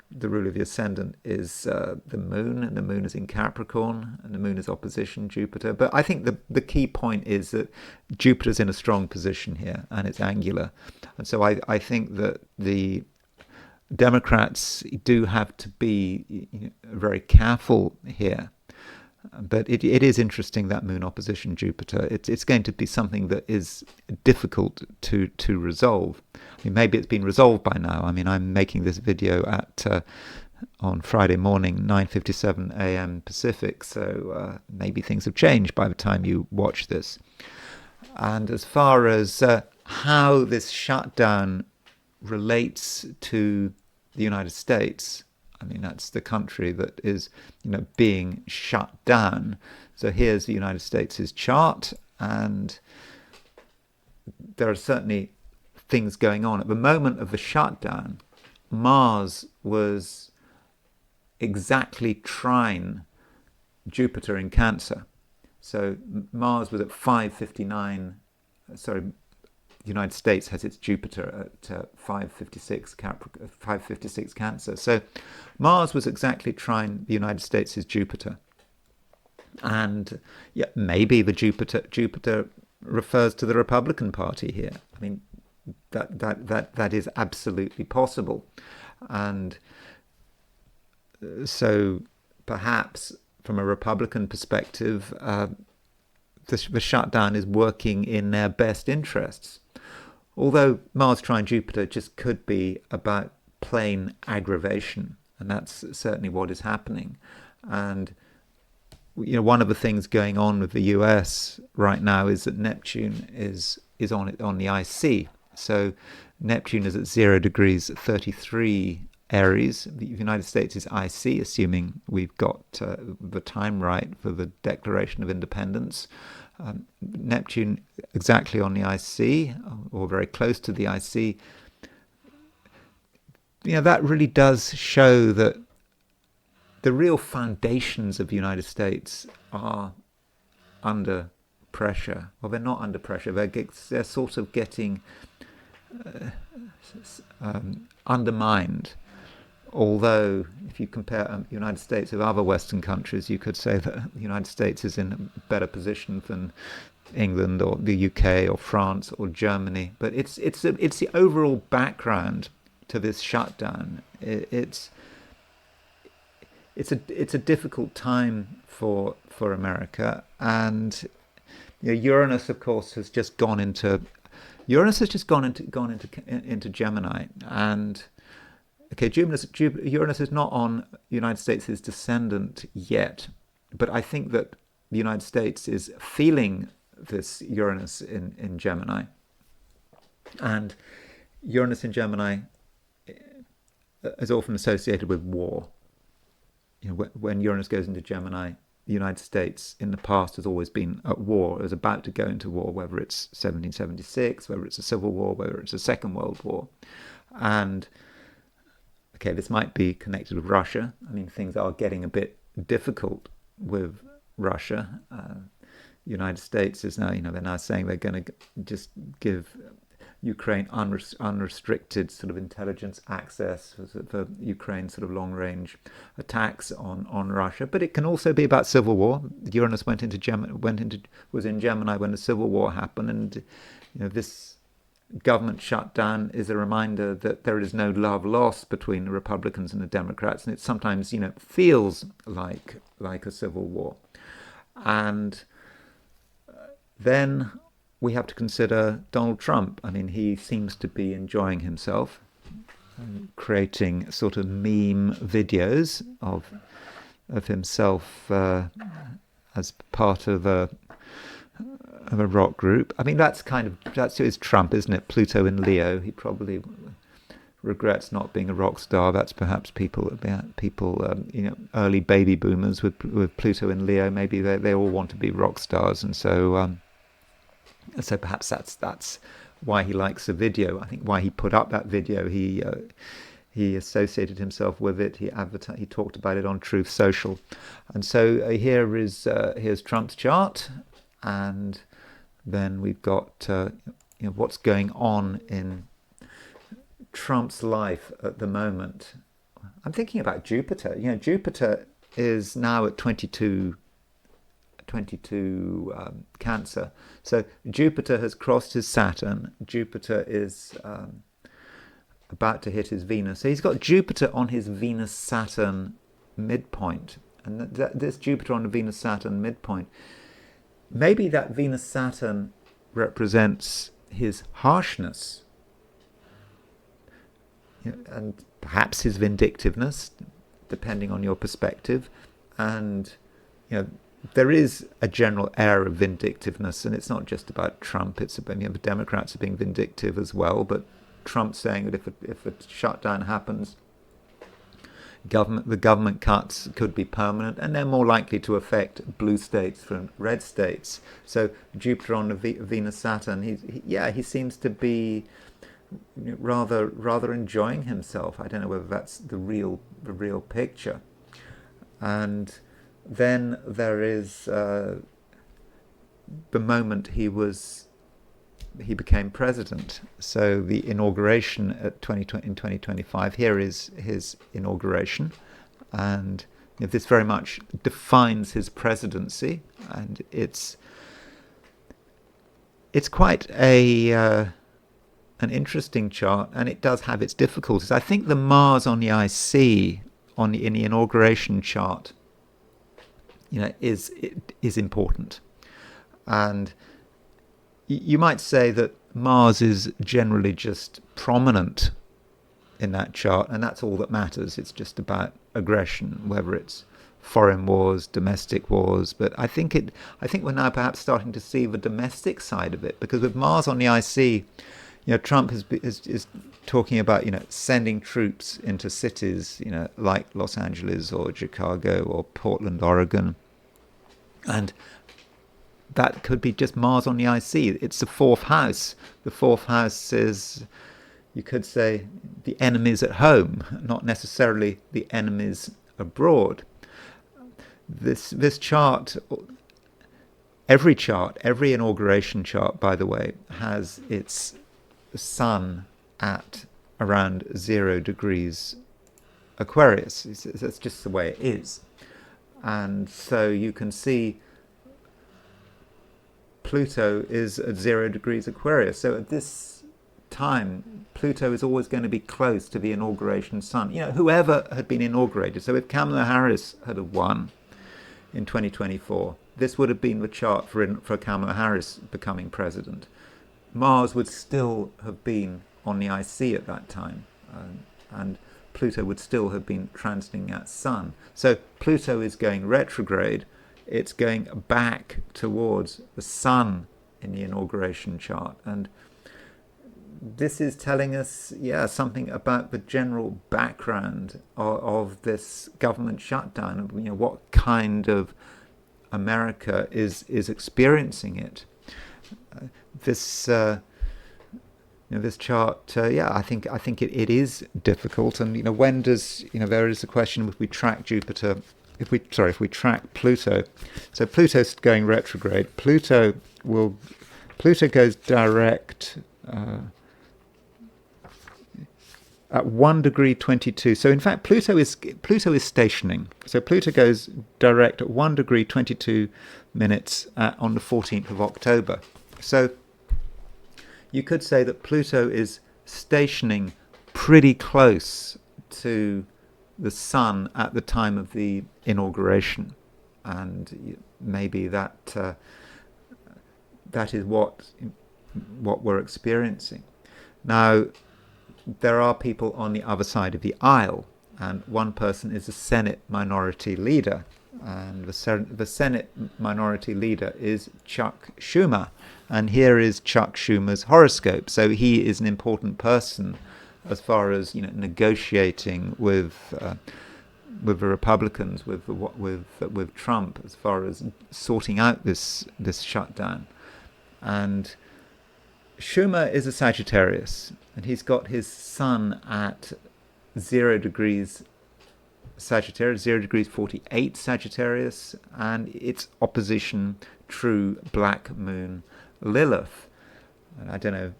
S1: the ruler of the ascendant is the moon, and the moon is in Capricorn, and the moon is opposition Jupiter. But I think the key point is that Jupiter's in a strong position here, and it's angular. And so I think that the Democrats do have to be very careful here. But it is interesting, that moon opposition Jupiter. It's going to be something that is difficult to resolve. I mean, maybe it's been resolved by now. I mean, I'm making this video on Friday morning, 9:57 a.m. Pacific, so maybe things have changed by the time you watch this. And as far as how this shutdown relates to the United States, I mean, that's the country that is, being shut down. So here's the United States' chart, and there are certainly things going on. At the moment of the shutdown, Mars was exactly trine Jupiter in Cancer. So Mars was at 5:59, sorry, the United States has its Jupiter at 5:56 Cancer. So Mars was exactly trine the United States' Jupiter. And yeah, maybe the Jupiter refers to the Republican Party here. I mean, that is absolutely possible. And so perhaps from a Republican perspective, the shutdown is working in their best interests. Although Mars trine Jupiter just could be about plain aggravation, and that's certainly what is happening. And one of the things going on with the US right now is that Neptune is on the IC. So Neptune is at 0 degrees 33 Aries. The United States is IC, assuming we've got the time right for the Declaration of Independence. Neptune exactly on the IC, or very close to the IC. That really does show that the real foundations of the United States are under pressure. Well, they're not under pressure. They're sort of getting undermined. Although, if you compare the United States with other Western countries, you could say that the United States is in a better position than England or the UK or France or Germany. But it's the overall background to this shutdown. It's a difficult time for America, and Uranus, of course, has just gone into Gemini, and okay, Uranus is not on the United States' descendant yet, but I think that the United States is feeling this Uranus in Gemini. And Uranus in Gemini is often associated with war. When Uranus goes into Gemini, the United States in the past has always been at war. It was about to go into war, whether it's 1776, whether it's a civil war, whether it's a Second World War. And okay, this might be connected with Russia. I mean, things are getting a bit difficult with Russia. The United States is now, they're now saying they're going to just give Ukraine unrestricted sort of intelligence access for Ukraine's sort of long-range attacks on Russia. But it can also be about civil war. Uranus was in Gemini when the civil war happened, and this government shutdown is a reminder that there is no love lost between the Republicans and the Democrats, and it sometimes feels like a civil war. And then we have to consider Donald Trump. I mean, he seems to be enjoying himself, creating sort of meme videos of himself as part of a rock group. I mean, that's Trump, isn't it? Pluto in Leo. He probably regrets not being a rock star. That's perhaps people, early baby boomers with Pluto in Leo. Maybe they all want to be rock stars, and so perhaps that's why he likes the video. I think why he put up that video. He associated himself with it. He talked about it on Truth Social, and so here's Trump's chart, and then we've got what's going on in Trump's life at the moment. I'm thinking about Jupiter. Jupiter is now at 22 Cancer. So Jupiter has crossed his Saturn. Jupiter is about to hit his Venus. So he's got Jupiter on his Venus-Saturn midpoint. And this Jupiter on the Venus-Saturn midpoint, maybe that Venus-Saturn represents his harshness, and perhaps his vindictiveness, depending on your perspective. And there is a general air of vindictiveness, and it's not just about Trump. It's about, the Democrats are being vindictive as well. But Trump's saying that if a shutdown happens, the government cuts could be permanent, and they're more likely to affect blue states from red states. So Jupiter on the Venus-Saturn, he seems to be rather enjoying himself. I don't know whether that's the real picture. And then there is the moment he became president. So the inauguration in 2025. Here is his inauguration, and this very much defines his presidency. And it's quite an interesting chart, and it does have its difficulties. I think the Mars on the IC in the inauguration chart, is important. And you might say that Mars is generally just prominent in that chart, and that's all that matters. It's just about aggression, whether it's foreign wars, domestic wars. But I think we're now perhaps starting to see the domestic side of it, because with Mars on the IC, Trump is talking about sending troops into cities like Los Angeles or Chicago or Portland, Oregon, and that could be just Mars on the IC. It's the fourth house. The fourth house is, you could say, the enemies at home, not necessarily the enemies abroad. This chart, every inauguration chart, by the way, has its sun at around 0 degrees Aquarius. That's just the way it is. And so you can see Pluto is at 0 degrees Aquarius. So at this time, Pluto is always going to be close to the inauguration sun. Whoever had been inaugurated. So if Kamala Harris had won in 2024, this would have been the chart for Kamala Harris becoming president. Mars would still have been on the IC at that time, and Pluto would still have been transiting that sun. So Pluto is going retrograde. It's going back towards the sun in the inauguration chart. And this is telling us, something about the general background of this government shutdown, of what kind of America is experiencing it. This chart, I think it is difficult. And when does there is a question, if we track Jupiter, if we track Pluto. So Pluto's going retrograde. Pluto goes direct at 1 degree 22. So in fact, Pluto is stationing. So Pluto goes direct at 1 degree 22 minutes on the 14th of October. So you could say that Pluto is stationing pretty close to the sun at the time of the inauguration, and maybe that is what we're experiencing. Now, there are people on the other side of the aisle, and one person is the Senate Minority Leader, and the Senate Minority Leader is Chuck Schumer. And here is Chuck Schumer's horoscope. So he is an important person as far as negotiating with the Republicans, with Trump, as far as sorting out this shutdown. And Schumer is a Sagittarius, and he's got his sun at 0 degrees Sagittarius, 0 degrees 48 Sagittarius, and its opposition true black moon Lilith. And I don't know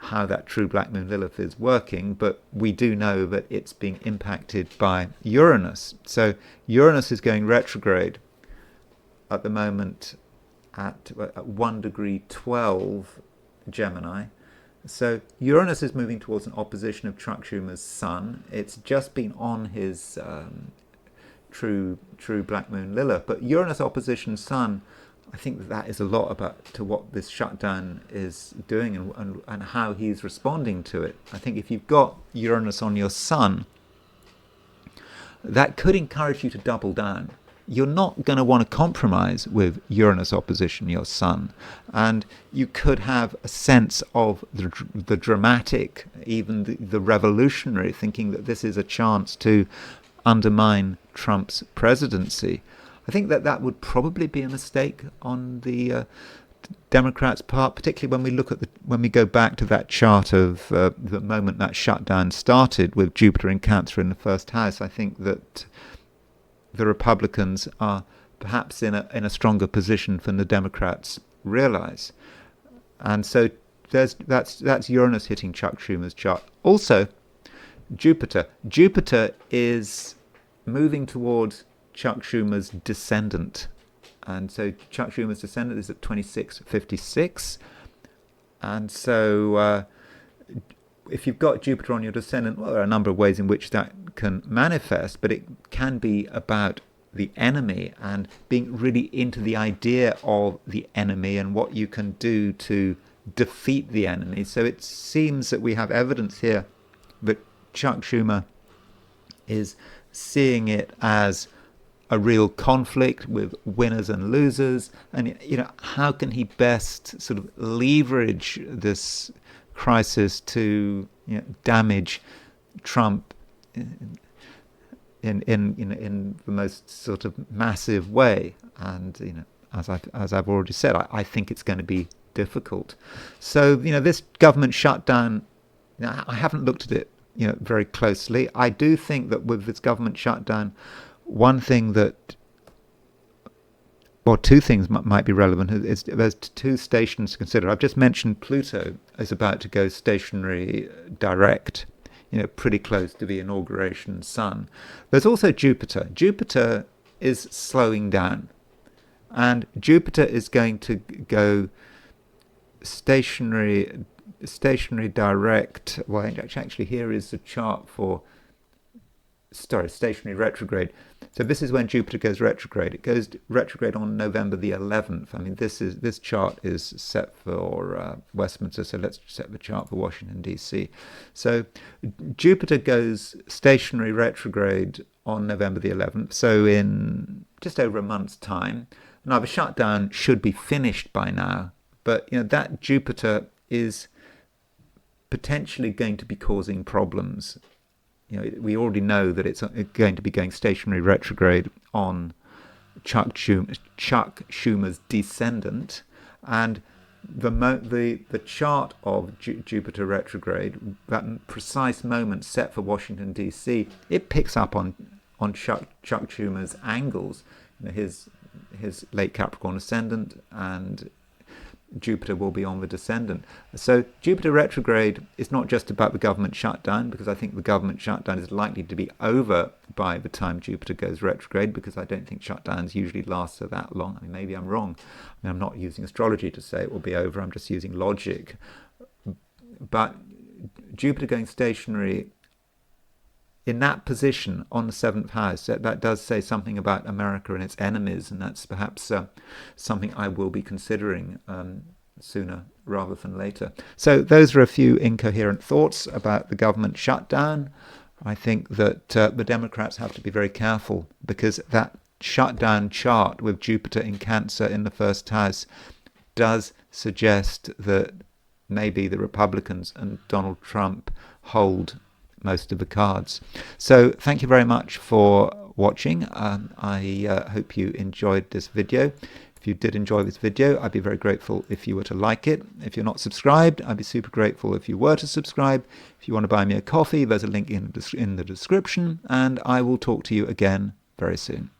S1: how that true black moon Lilith is working, but we do know that it's being impacted by Uranus. So Uranus is going retrograde at the moment at 1 degree 12 Gemini. So Uranus is moving towards an opposition of Chuck Schumer's Sun. It's just been on his true black moon Lilith, but Uranus opposition Sun, I think that is a lot about to what this shutdown is doing and how he's responding to it. I think if you've got Uranus on your Sun, that could encourage you to double down. You're not going to want to compromise with Uranus opposition your Sun, and you could have a sense of the dramatic, even the revolutionary, thinking that this is a chance to undermine Trump's presidency. I think that would probably be a mistake on the Democrats' part, particularly when we look at when we go back to that chart of the moment that shutdown started with Jupiter in Cancer in the first house. I think that the Republicans are perhaps in a stronger position than the Democrats realize, and so that's Uranus hitting Chuck Schumer's chart. Also, Jupiter is moving towards Chuck Schumer's descendant, and so Chuck Schumer's descendant is at 2656, and so if you've got Jupiter on your descendant, well, there are a number of ways in which that can manifest, but it can be about the enemy and being really into the idea of the enemy and what you can do to defeat the enemy. So it seems that we have evidence here that Chuck Schumer is seeing it as a real conflict with winners and losers, and how can he best sort of leverage this crisis to damage Trump in the most sort of massive way. And as I've already said, I think it's going to be difficult. So this government shutdown, I haven't looked at it very closely. I do think that with this government shutdown, one thing two things might be relevant. There's two stations to consider. I've just mentioned Pluto is about to go stationary direct, pretty close to the inauguration sun. There's also Jupiter. Jupiter is slowing down, and Jupiter is going to go stationary direct. Well, actually, here is the chart for stationary retrograde. So this is when Jupiter goes retrograde. It goes retrograde on November the 11th. I mean, this chart is set for Westminster, so let's set the chart for Washington, D.C. So Jupiter goes stationary retrograde on November the 11th, so in just over a month's time. Now, the shutdown should be finished by now, but that Jupiter is potentially going to be causing problems. We already know that it's going to be going stationary retrograde on Chuck Schumer's descendant, and the chart of Jupiter retrograde, that precise moment set for Washington D.C., it picks up on Chuck Schumer's angles, his late Capricorn ascendant, and Jupiter will be on the descendant. So Jupiter retrograde is not just about the government shutdown, because I think the government shutdown is likely to be over by the time Jupiter goes retrograde, because I don't think shutdowns usually last for that long. I mean, maybe I'm wrong. I'm not using astrology to say it will be over. I'm just using logic. But Jupiter going stationary in that position on the 7th house, that does say something about America and its enemies, and that's perhaps something I will be considering sooner rather than later. So those are a few incoherent thoughts about the government shutdown. I think that the Democrats have to be very careful, because that shutdown chart with Jupiter in Cancer in the first house does suggest that maybe the Republicans and Donald Trump hold most of the cards. So thank you very much for watching. I hope you enjoyed this video. If you did enjoy this video, I'd be very grateful if you were to like it. If you're not subscribed, I'd be super grateful if you were to subscribe. If you want to buy me a coffee, there's a link in the description, and I will talk to you again very soon.